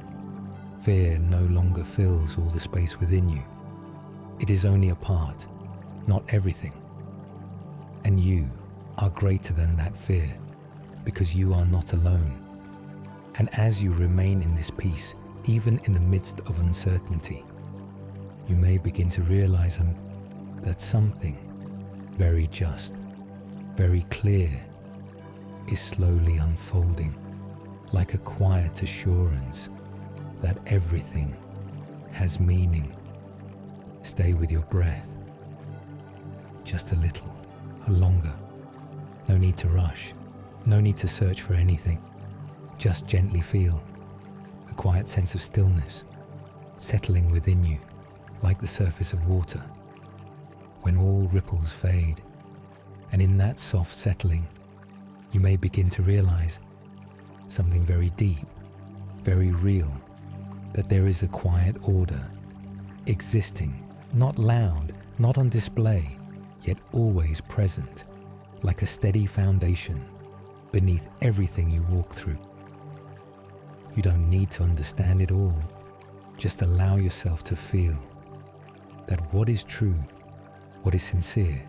fear no longer fills all the space within you. It is only a part, not everything. And you are greater than that fear because you are not alone. And as you remain in this peace, even in the midst of uncertainty, you may begin to realize that something very just, very clear, is slowly unfolding, like a quiet assurance that everything has meaning. Stay with your breath, just a little longer. No need to rush, no need to search for anything. Just gently feel a quiet sense of stillness settling within you like the surface of water. When all ripples fade, and in that soft settling, you may begin to realize something very deep, very real, that there is a quiet order existing, not loud, not on display, yet always present, like a steady foundation beneath everything you walk through. You don't need to understand it all. Just allow yourself to feel that what is true, what is sincere,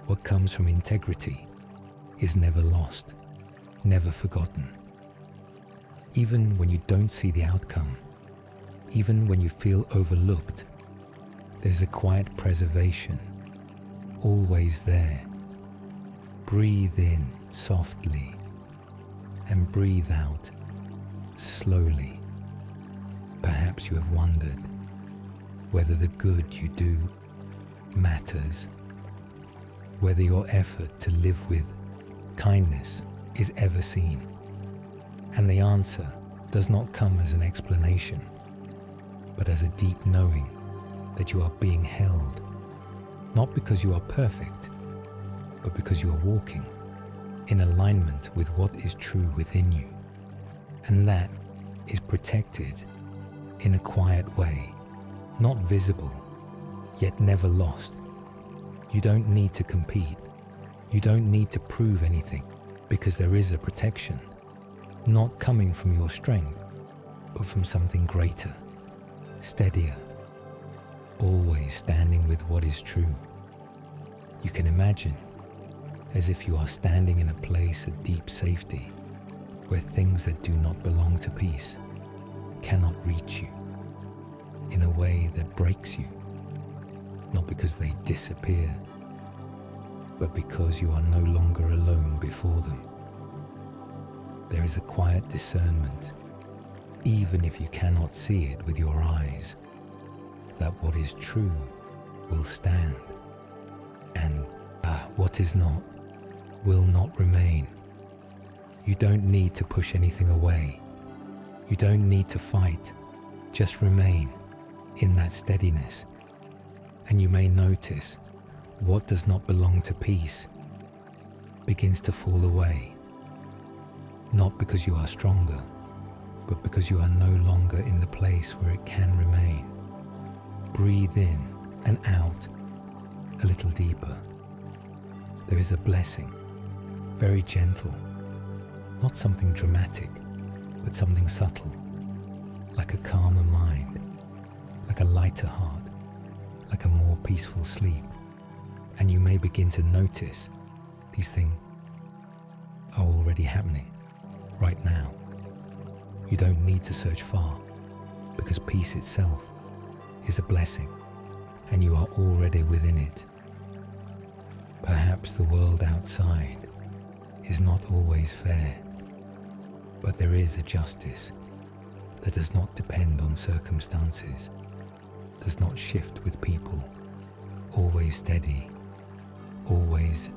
what comes from integrity is never lost, never forgotten. Even when you don't see the outcome, even when you feel overlooked, there's a quiet preservation, always there. Breathe in softly and breathe out slowly. Perhaps you have wondered whether the good you do matters, whether your effort to live with kindness is ever seen. And the answer does not come as an explanation, but as a deep knowing that you are being held, not because you are perfect, but because you are walking in alignment with what is true within you. And that is protected in a quiet way, not visible, yet never lost. You don't need to compete. You don't need to prove anything, because there is a protection, not coming from your strength, but from something greater, steadier, always standing with what is true. You can imagine as if you are standing in a place of deep safety, where things that do not belong to peace cannot reach you in a way that breaks you. not because they disappear, but because you are no longer alone before them. There is a quiet discernment, even if you cannot see it with your eyes, that what is true will stand, and what is not will not remain. You don't need to push anything away. You don't need to fight. Just remain in that steadiness, and you may notice what does not belong to peace begins to fall away, not because you are stronger, but because you are no longer in the place where it can remain. Breathe in and out a little deeper. There is a blessing, very gentle, not something dramatic, but something subtle, like a calmer mind, like a lighter heart, like a more peaceful sleep. And you may begin to notice these things are already happening right now. You don't need to search far, because peace itself is a blessing, and you are already within it. Perhaps the world outside is not always fair, but there is a justice that does not depend on circumstances, does not shift with people, always steady, always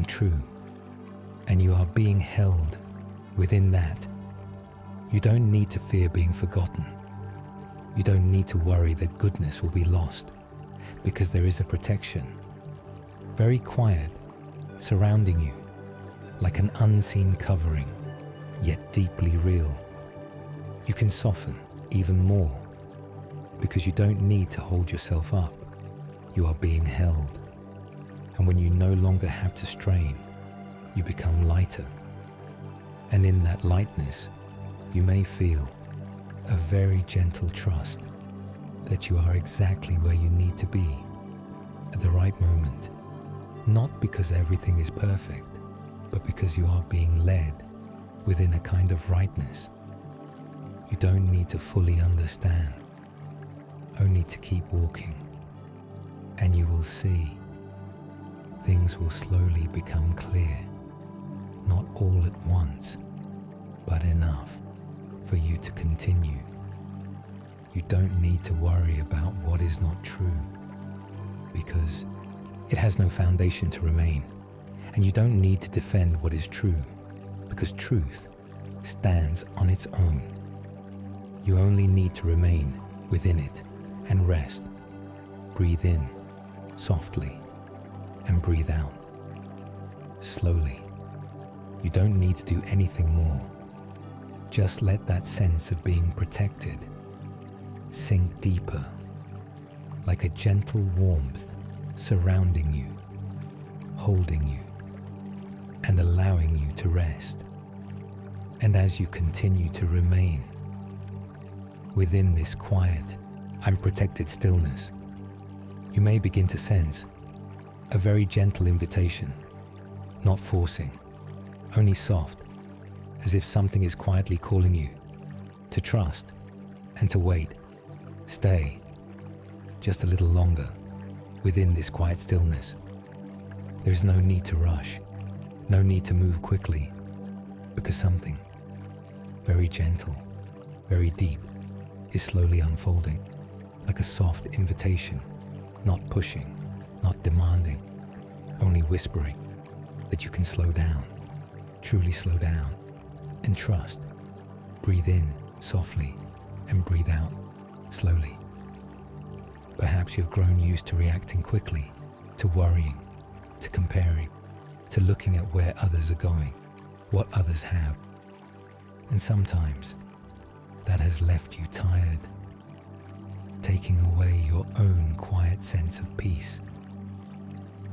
true, and you are being held within that. You don't need to fear being forgotten. You don't need to worry that goodness will be lost, because there is a protection, very quiet, surrounding you, like an unseen covering, yet deeply real. You can soften even more, because you don't need to hold yourself up. You are being held. And when you no longer have to strain, you become lighter. And in that lightness, you may feel a very gentle trust that you are exactly where you need to be at the right moment, not because everything is perfect, but because you are being led within a kind of rightness. You don't need to fully understand, only to keep walking, and you will see things will slowly become clear, not all at once, but enough for you to continue. You don't need to worry about what is not true, because it has no foundation to remain, and you don't need to defend what is true, because truth stands on its own. You only need to remain within it and rest. Breathe in softly and breathe out slowly. You don't need to do anything more. Just let that sense of being protected sink deeper, like a gentle warmth surrounding you, holding you, and allowing you to rest. And as you continue to remain within this quiet and protected stillness, you may begin to sense a very gentle invitation, not forcing, only soft, as if something is quietly calling you to trust and to wait. Stay just a little longer within this quiet stillness. There is no need to rush, no need to move quickly, because something very gentle, very deep is slowly unfolding, like a soft invitation, not pushing, not demanding, only whispering that you can slow down, truly slow down, and trust. Breathe in softly and breathe out slowly. Perhaps you've grown used to reacting quickly, to worrying, to comparing, to looking at where others are going, what others have. And sometimes that has left you tired, taking away your own quiet sense of peace.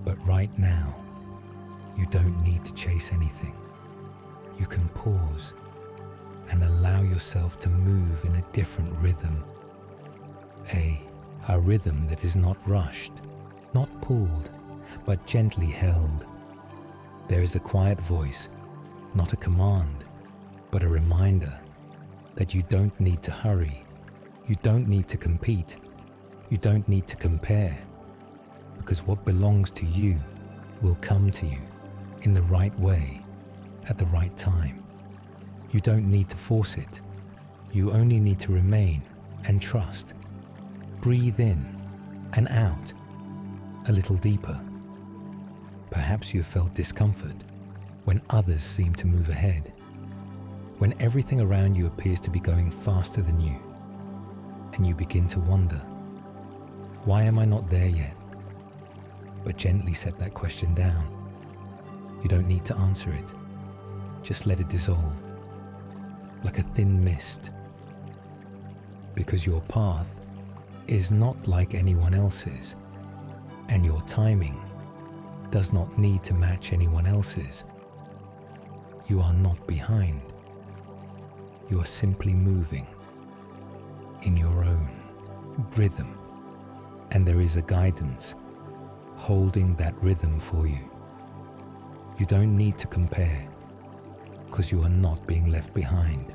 But right now, you don't need to chase anything. You can pause and allow yourself to move in a different rhythm. A rhythm that is not rushed, not pulled, but gently held. There is a quiet voice, not a command, but a reminder that you don't need to hurry, you don't need to compete, you don't need to compare. because what belongs to you will come to you in the right way at the right time. You don't need to force it. You only need to remain and trust. Breathe in and out a little deeper. Perhaps you have felt discomfort when others seem to move ahead, when everything around you appears to be going faster than you, and you begin to wonder, why am I not there yet? But gently set that question down. You don't need to answer it. Just let it dissolve like a thin mist, because your path is not like anyone else's, and your timing does not need to match anyone else's. You are not behind. You are simply moving in your own rhythm, and there is a guidance holding that rhythm for you. You don't need to compare, because you are not being left behind.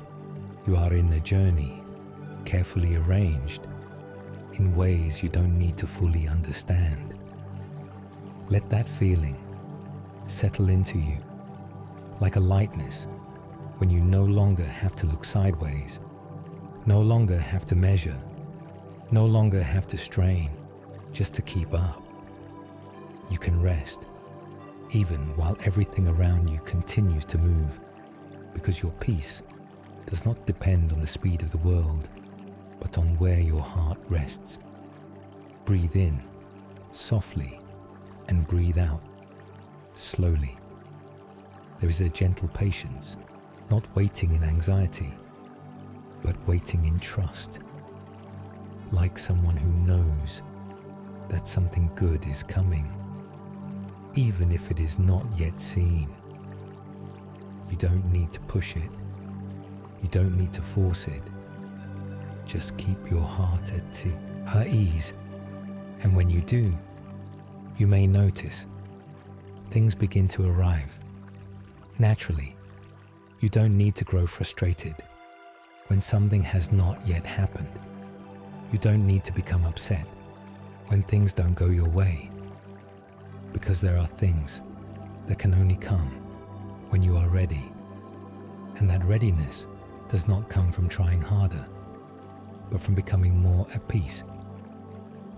You are in a journey, carefully arranged, in ways you don't need to fully understand. Let that feeling settle into you, like a lightness when you no longer have to look sideways, no longer have to measure, no longer have to strain just to keep up. You can rest, even while everything around you continues to move, because your peace does not depend on the speed of the world, but on where your heart rests. Breathe in softly and breathe out slowly. There is a gentle patience, not waiting in anxiety, but waiting in trust, like someone who knows that something good is coming, even if it is not yet seen. You don't need to push it. You don't need to force it. Just keep your heart at ease. And when you do, you may notice things begin to arrive. Naturally, you don't need to grow frustrated when something has not yet happened. You don't need to become upset when things don't go your way, because there are things that can only come when you are ready. And that readiness does not come from trying harder, but from becoming more at peace.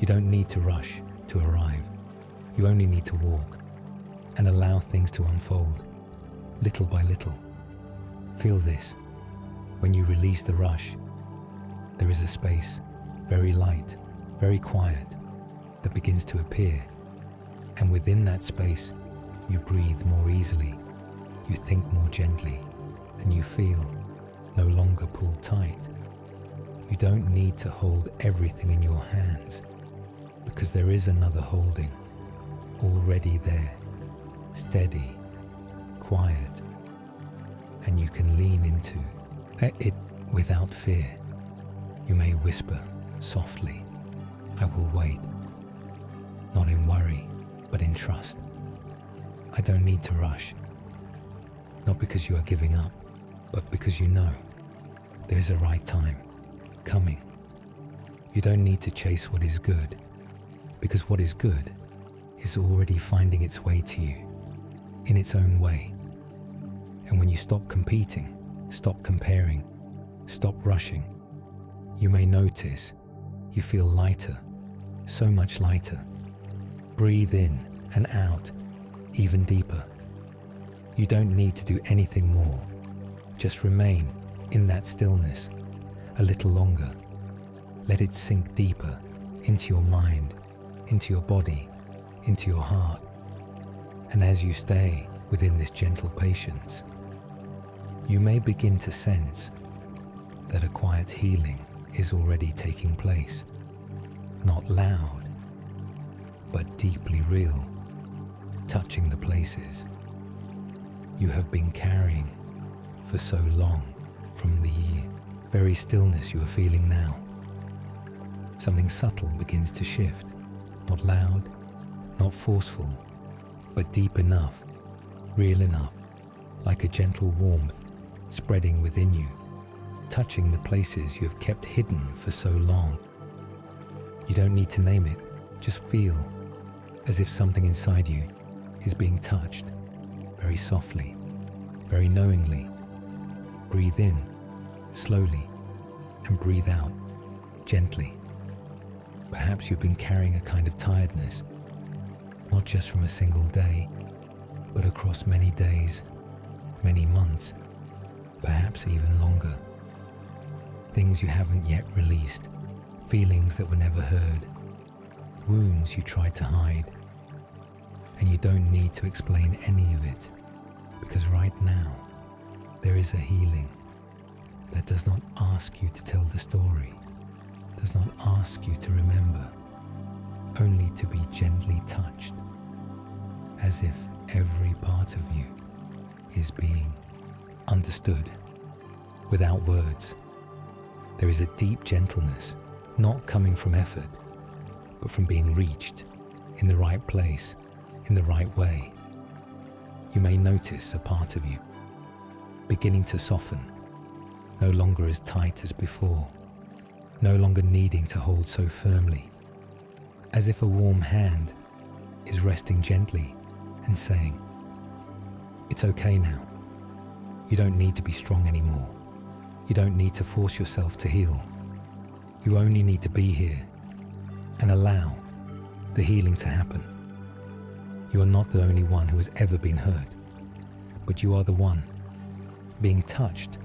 You don't need to rush to arrive. You only need to walk and allow things to unfold, little by little. Feel this. When you release the rush, there is a space, very light, very quiet, that begins to appear. And within that space, you breathe more easily, you think more gently, and you feel no longer pulled tight. You don't need to hold everything in your hands, because there is another holding, already there, steady, quiet, and you can lean into it without fear. You may whisper softly, I will wait, not in worry, but in trust. I don't need to rush, not because you are giving up, but because you know there is a right time coming. You don't need to chase what is good, because what is good is already finding its way to you in its own way. And when you stop competing, stop comparing, stop rushing, you may notice you feel lighter, so much lighter. Breathe in and out even deeper. You don't need to do anything more. Just remain in that stillness a little longer. Let it sink deeper into your mind, into your body, into your heart. And as you stay within this gentle patience, you may begin to sense that a quiet healing is already taking place. Not loud, but deeply real, touching the places you have been carrying for so long, from the very stillness you are feeling now. Something subtle begins to shift, not loud, not forceful, but deep enough, real enough, like a gentle warmth spreading within you, touching the places you have kept hidden for so long. You don't need to name it, just feel as if something inside you is being touched very softly, very knowingly. Breathe in slowly and breathe out gently. Perhaps you've been carrying a kind of tiredness, not just from a single day, but across many days, many months, perhaps even longer. Things you haven't yet released, feelings that were never heard, wounds you tried to hide. And you don't need to explain any of it, because right now there is a healing that does not ask you to tell the story, does not ask you to remember, only to be gently touched, as if every part of you is being understood without words. There is a deep gentleness, not coming from effort, but from being reached in the right place, in the right way. You may notice a part of you beginning to soften, no longer as tight as before, no longer needing to hold so firmly, as if a warm hand is resting gently and saying, "It's okay now. You don't need to be strong anymore. You don't need to force yourself to heal. You only need to be here and allow the healing to happen. You are not the only one who has ever been hurt, but you are the one being touched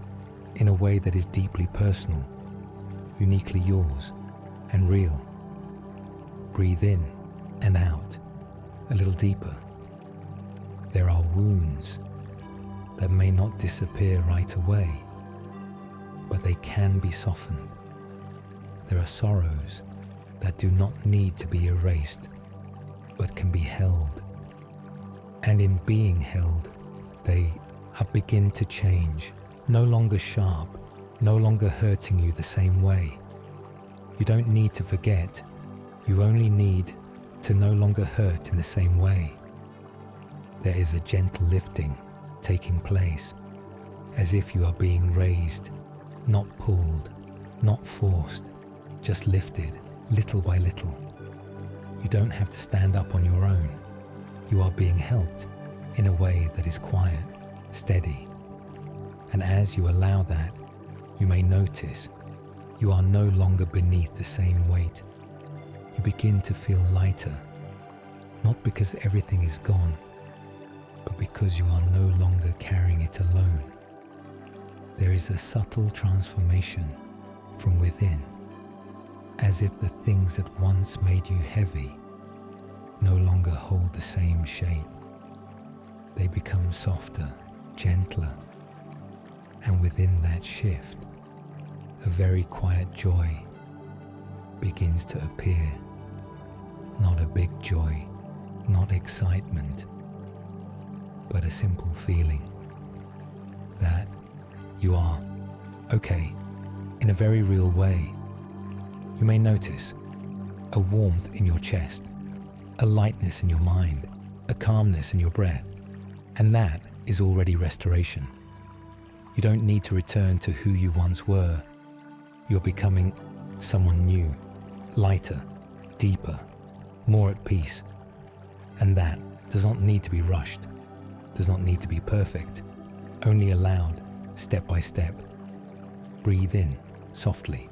in a way that is deeply personal, uniquely yours and real." Breathe in and out a little deeper. There are wounds that may not disappear right away, but they can be softened. There are sorrows that do not need to be erased, but can be held. And in being held, they begin to change, no longer sharp, no longer hurting you the same way. You don't need to forget. You only need to no longer hurt in the same way. There is a gentle lifting taking place, as if you are being raised, not pulled, not forced, just lifted little by little. You don't have to stand up on your own. You are being helped in a way that is quiet, steady. And as you allow that, you may notice you are no longer beneath the same weight. You begin to feel lighter, not because everything is gone, but because you are no longer carrying it alone. There is a subtle transformation from within, as if the things that once made you heavy no longer hold the same shape. They become softer, gentler, and within that shift, a very quiet joy begins to appear. Not a big joy, not excitement, but a simple feeling that you are okay in a very real way. You may notice a warmth in your chest, a lightness in your mind, a calmness in your breath, and that is already restoration. You don't need to return to who you once were. You're becoming someone new, lighter, deeper, more at peace. And that does not need to be rushed, does not need to be perfect, only allowed step by step. Breathe in softly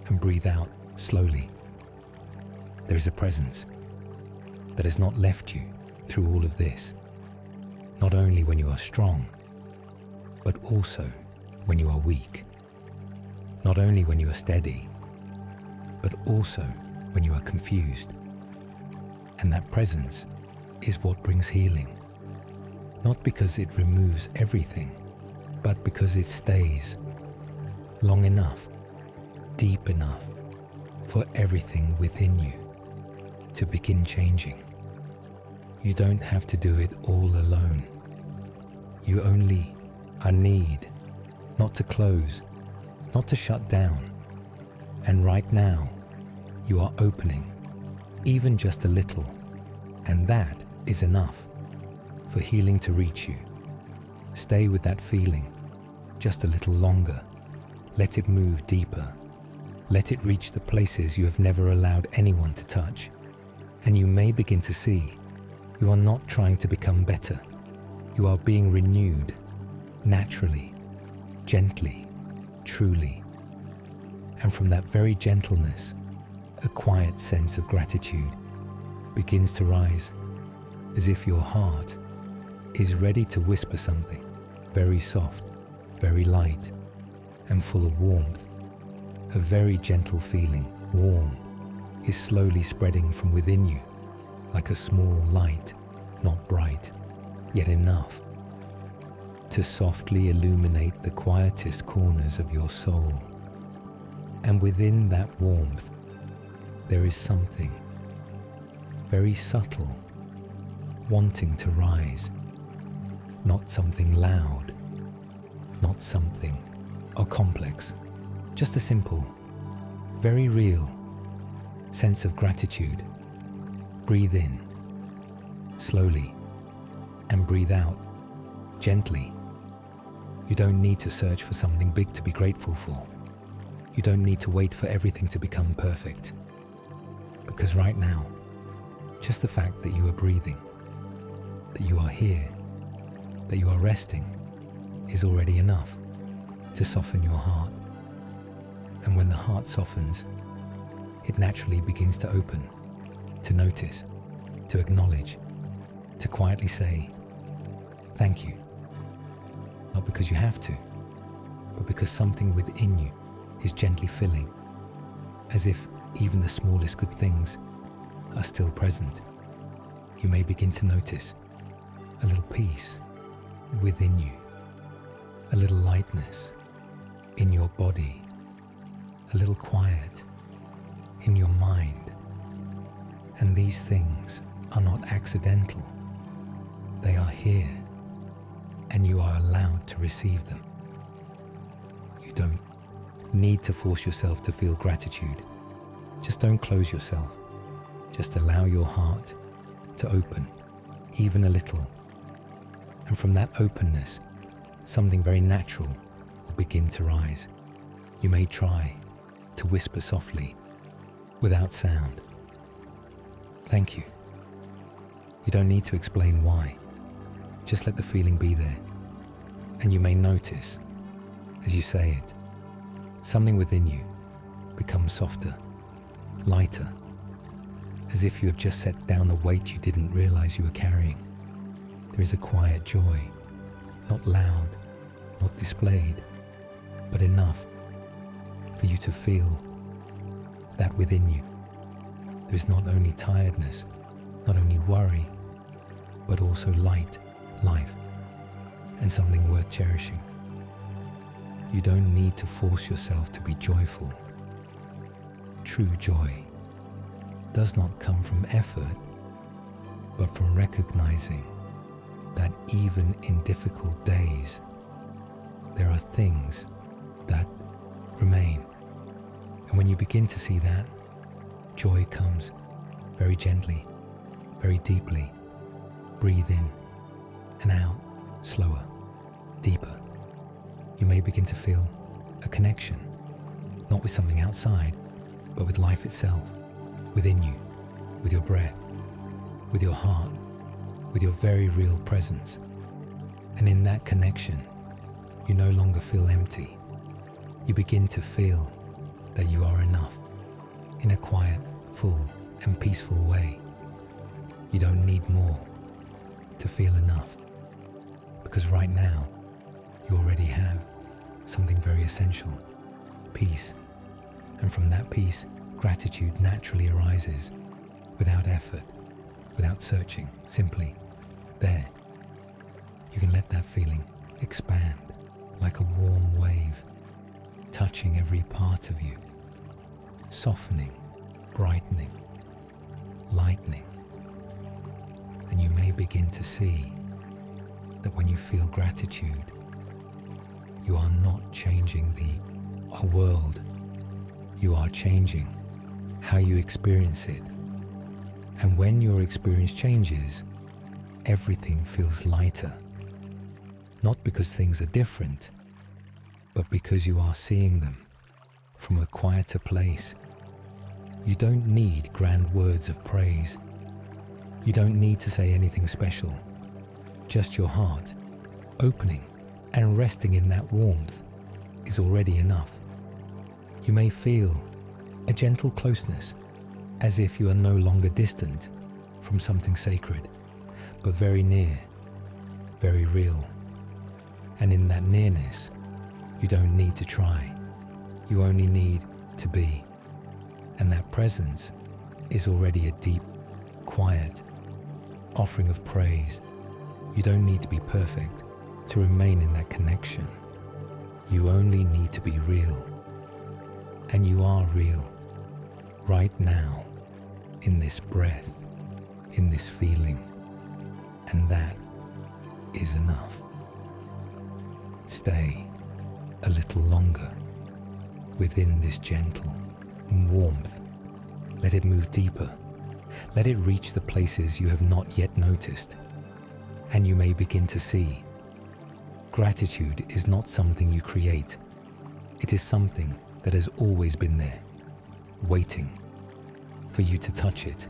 and breathe out slowly. There is a presence that has not left you through all of this, not only when you are strong, but also when you are weak. Not only when you are steady, but also when you are confused. And that presence is what brings healing. Not because it removes everything, but because it stays long enough, deep enough for everything within you to begin changing. You don't have to do it all alone. You only are need not to close, not to shut down. And right now, you are opening, even just a little, and that is enough for healing to reach you. Stay with that feeling just a little longer. Let it move deeper. Let it reach the places you have never allowed anyone to touch. And you may begin to see you are not trying to become better. You are being renewed naturally, gently, truly. And from that very gentleness, a quiet sense of gratitude begins to rise, as if your heart is ready to whisper something very soft, very light, and full of warmth. A very gentle feeling, warm, is slowly spreading from within you, like a small light, not bright, yet enough to softly illuminate the quietest corners of your soul. And within that warmth, there is something very subtle, wanting to rise. Not something loud, not something or complex, just a simple, very real sense of gratitude. Breathe in, slowly, and breathe out, gently. You don't need to search for something big to be grateful for. You don't need to wait for everything to become perfect. Because right now, just the fact that you are breathing, that you are here, that you are resting, is already enough to soften your heart. And when the heart softens, it naturally begins to open, to notice, to acknowledge, to quietly say, thank you. Not because you have to, but because something within you is gently filling, as if even the smallest good things are still present. You may begin to notice a little peace within you, a little lightness in your body, a little quiet in your mind. And these things are not accidental. They are here, and you are allowed to receive them. You don't need to force yourself to feel gratitude. Just don't close yourself. Just allow your heart to open, even a little. And from that openness, something very natural will begin to rise. You may try to whisper softly, without sound, thank you. You don't need to explain why. Just let the feeling be there. And you may notice, as you say it, something within you becomes softer, lighter, as if you have just set down the weight you didn't realize you were carrying. There is a quiet joy, not loud, not displayed, but enough for you to feel that within you. There is not only tiredness, not only worry, but also light, life, and something worth cherishing. You don't need to force yourself to be joyful. True joy does not come from effort, but from recognizing that even in difficult days, there are things that remain. And when you begin to see that, joy comes very gently, very deeply. Breathe in and out, slower, deeper. You may begin to feel a connection, not with something outside, but with life itself, within you, with your breath, with your heart, with your very real presence. And in that connection, you no longer feel empty. You begin to feel that you are enough in a quiet, full, and peaceful way. You don't need more to feel enough, because right now you already have something very essential, peace. And from that peace, gratitude naturally arises, without effort, without searching, simply there. You can let that feeling expand like a warm wave, touching every part of you, softening, brightening, lightening. And you may begin to see that when you feel gratitude, you are not changing the world. You are changing how you experience it. And when your experience changes, everything feels lighter. Not because things are different, but because you are seeing them from a quieter place. You don't need grand words of praise You don't need to say anything special, just your heart opening and resting in that warmth is already enough. You may feel a gentle closeness, as if you are no longer distant from something sacred, but very near, very real. And in that nearness, you don't need to try. You only need to be. And that presence is already a deep, quiet offering of praise. You don't need to be perfect to remain in that connection. You only need to be real. And you are real right now, in this breath, in this feeling. And that is enough. Stay a little longer within this gentle warmth. Let it move deeper. Let it reach the places you have not yet noticed. And you may begin to see. Gratitude is not something you create. It is something that has always been there, waiting for you to touch it.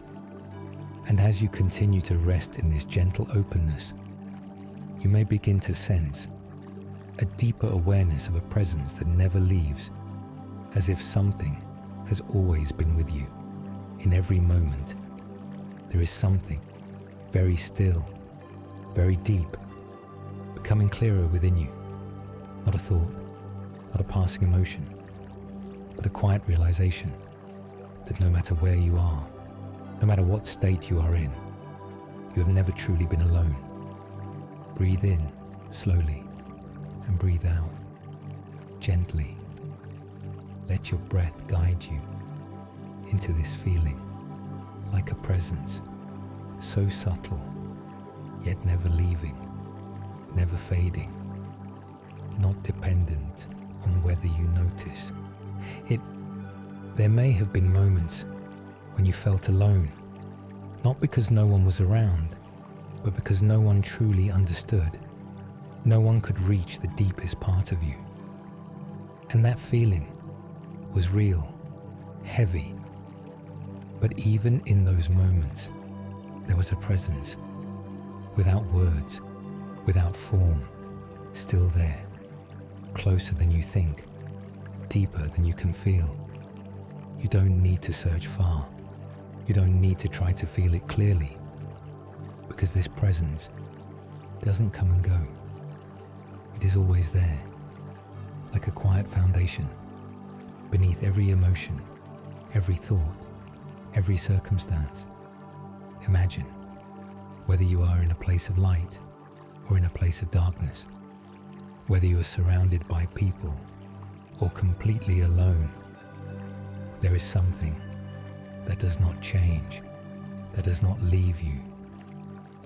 And as you continue to rest in this gentle openness, you may begin to sense a deeper awareness of a presence that never leaves, as if something has always been with you. In every moment, there is something very still, very deep, becoming clearer within you. Not a thought, not a passing emotion, but a quiet realization that no matter where you are, no matter what state you are in, you have never truly been alone. Breathe in slowly and breathe out gently. Let your breath guide you into this feeling, like a presence, so subtle, yet never leaving, never fading, not dependent on whether you notice it. There may have been moments when you felt alone, not because no one was around, but because no one truly understood. No one could reach the deepest part of you. And that feeling was real, heavy. But even in those moments, there was a presence, without words, without form, still there, closer than you think, deeper than you can feel. You don't need to search far. You don't need to try to feel it clearly, because this presence doesn't come and go. It is always there, like a quiet foundation, beneath every emotion, every thought, every circumstance. Imagine, whether you are in a place of light or in a place of darkness, whether you are surrounded by people or completely alone, there is something that does not change, that does not leave you,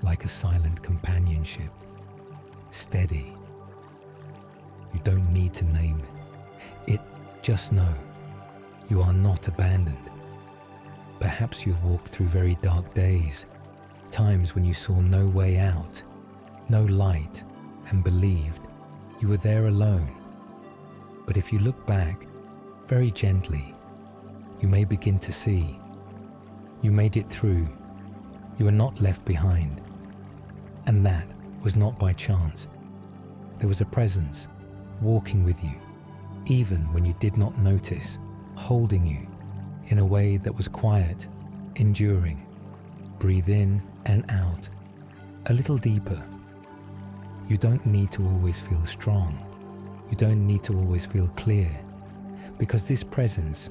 like a silent companionship, steady. You don't need to name it. Just know you are not abandoned. Perhaps you've walked through very dark days, times when you saw no way out, no light, and believed you were there alone. But if you look back very gently, you may begin to see you made it through. You were not left behind. And that was not by chance. There was a presence walking with you, even when you did not notice, holding you in a way that was quiet, enduring. Breathe in and out, a little deeper. You don't need to always feel strong. You don't need to always feel clear, because this presence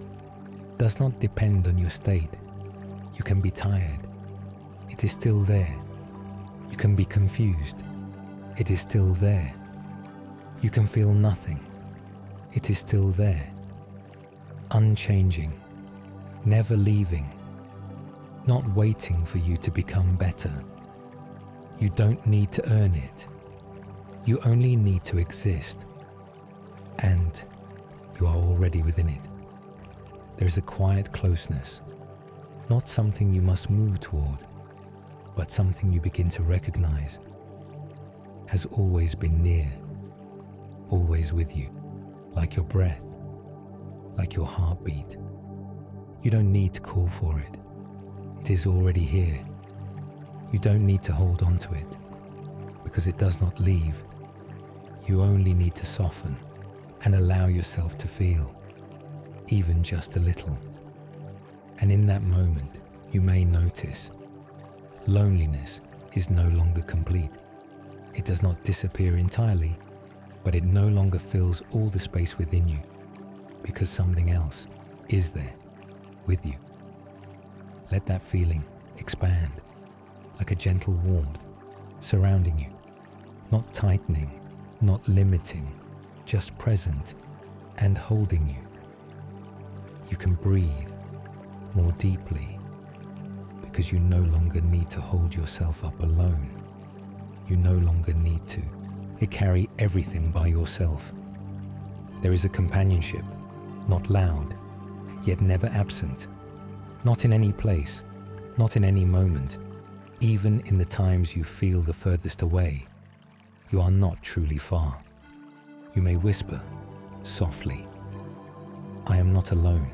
does not depend on your state. You can be tired. It is still there. You can be confused. It is still there. You can feel nothing. It is still there. Unchanging, never leaving, not waiting for you to become better. You don't need to earn it. You only need to exist. And you are already within it. There is a quiet closeness, not something you must move toward, but something you begin to recognize has always been near, always with you, like your breath, like your heartbeat. You don't need to call for it. It is already here, You don't need to hold on to it, because it does not leave. You only need to soften and allow yourself to feel, even just a little. And in that moment, you may notice loneliness is no longer complete. It does not disappear entirely, but it no longer fills all the space within you, because something else is there with you. Let that feeling expand like a gentle warmth surrounding you, not tightening, not limiting, just present and holding you. You can breathe more deeply because you no longer need to hold yourself up alone. You no longer need to carry everything by yourself. There is a companionship, not loud, yet never absent, not in any place, not in any moment. Even in the times you feel the furthest away, you are not truly far. You may whisper softly, "I am not alone."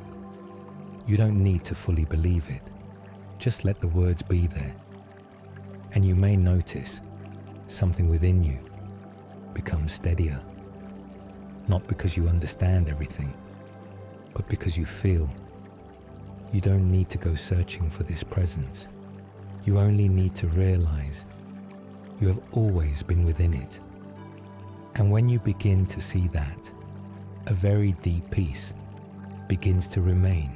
You don't need to fully believe it. Just let the words be there. And you may notice something within you become steadier. Not because you understand everything, but because you feel. You don't need to go searching for this presence. You only need to realize you have always been within it. And when you begin to see that, a very deep peace begins to remain,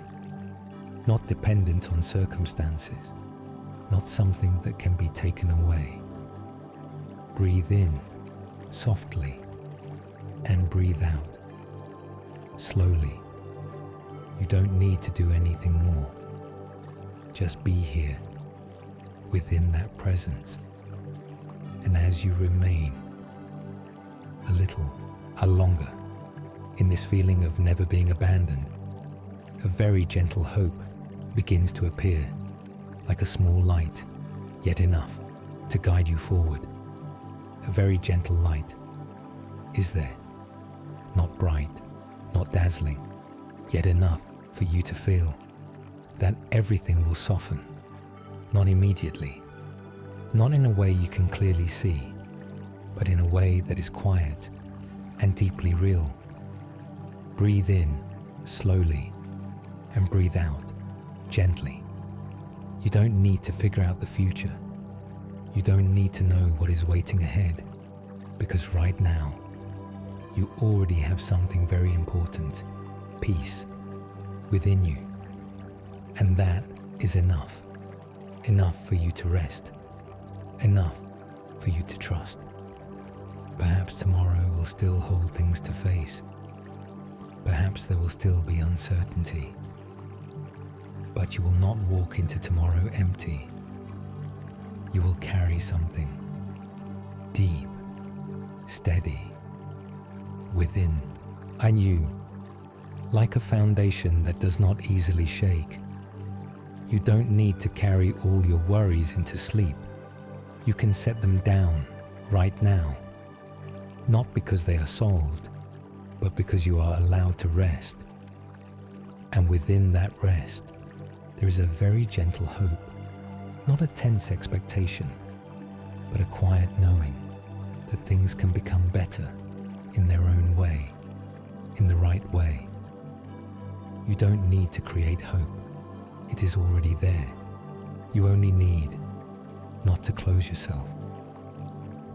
not dependent on circumstances, not something that can be taken away. Breathe in softly and breathe out slowly. You don't need to do anything more. Just be here within that presence. And as you remain a longer in this feeling of never being abandoned, a very gentle hope begins to appear, like a small light, yet enough to guide you forward. A very gentle light is there, not bright, not dazzling, yet enough for you to feel that everything will soften, not immediately, not in a way you can clearly see, but in a way that is quiet and deeply real. Breathe in slowly and breathe out gently. You don't need to figure out the future. You don't need to know what is waiting ahead, because right now, you already have something very important, peace, within you. And that is enough. Enough for you to rest. Enough for you to trust. Perhaps tomorrow will still hold things to face. Perhaps there will still be uncertainty. But you will not walk into tomorrow empty. You will carry something deep, steady, within. I knew, like a foundation that does not easily shake. You don't need to carry all your worries into sleep. You can set them down right now, not because they are solved, but because you are allowed to rest. And within that rest, there is a very gentle hope, not a tense expectation, but a quiet knowing that things can become better in their own way, in the right way. You don't need to create hope. It is already there. You only need not to close yourself.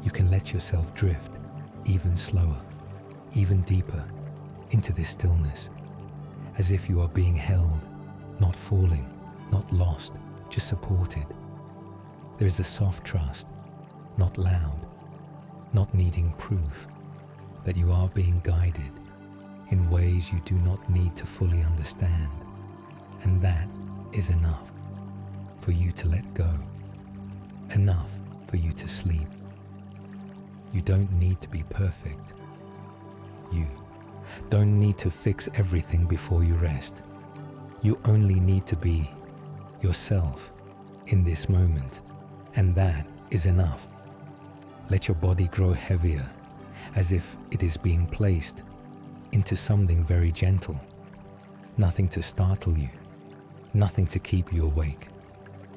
You can let yourself drift even slower, even deeper into this stillness, as if you are being held, not falling, not lost, just supported. There is a soft trust, not loud, not needing proof, that you are being guided in ways you do not need to fully understand. And that is enough for you to let go, enough for you to sleep. You don't need to be perfect. You don't need to fix everything before you rest. You only need to be yourself in this moment, and that is enough. Let your body grow heavier, as if it is being placed into something very gentle. Nothing to startle you, nothing to keep you awake,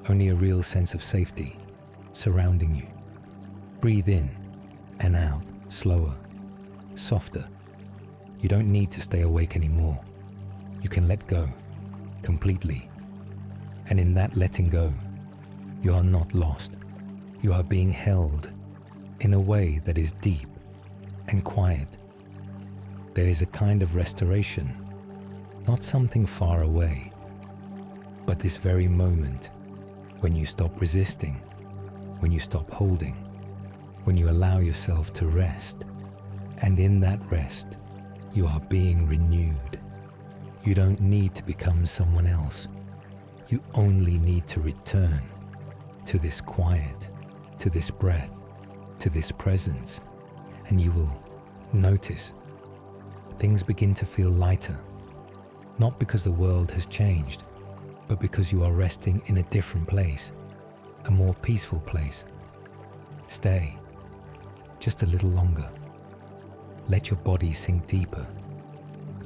only a real sense of safety, surrounding you. Breathe in and out, slower, softer. You don't need to stay awake anymore. You can let go completely. And in that letting go, you are not lost. You are being held in a way that is deep and quiet. There is a kind of restoration, not something far away, but this very moment when you stop resisting, when you stop holding, when you allow yourself to rest. And in that rest, you are being renewed. You don't need to become someone else. You only need to return to this quiet, to this breath, to this presence, and you will notice things begin to feel lighter, not because the world has changed, but because you are resting in a different place, a more peaceful place. Stay just a little longer. Let your body sink deeper.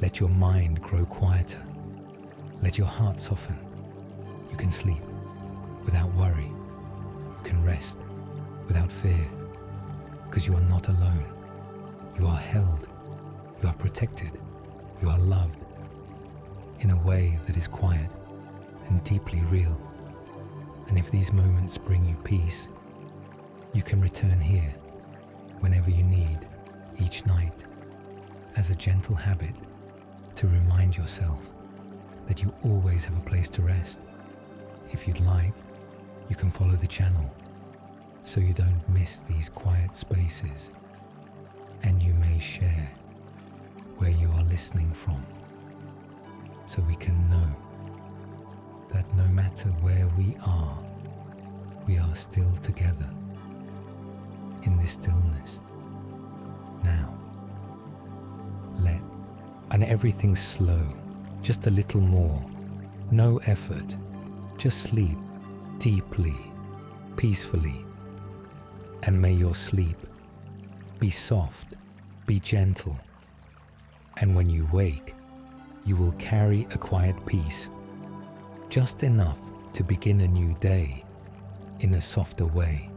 Let your mind grow quieter. Let your heart soften. You can sleep without worry. You can rest without fear, because you are not alone. You are held. You are protected. You are loved in a way that is quiet and deeply real. And if these moments bring you peace, you can return here whenever you need, each night, as a gentle habit to remind yourself that you always have a place to rest. If you'd like, you can follow the channel so you don't miss these quiet spaces, and you may share where you are listening from, so we can know that no matter where we are still together in this stillness. Now, and everything's slow, just a little more, no effort, just sleep deeply, peacefully, and may your sleep be soft, be gentle, and when you wake, you will carry a quiet peace, just enough to begin a new day in a softer way.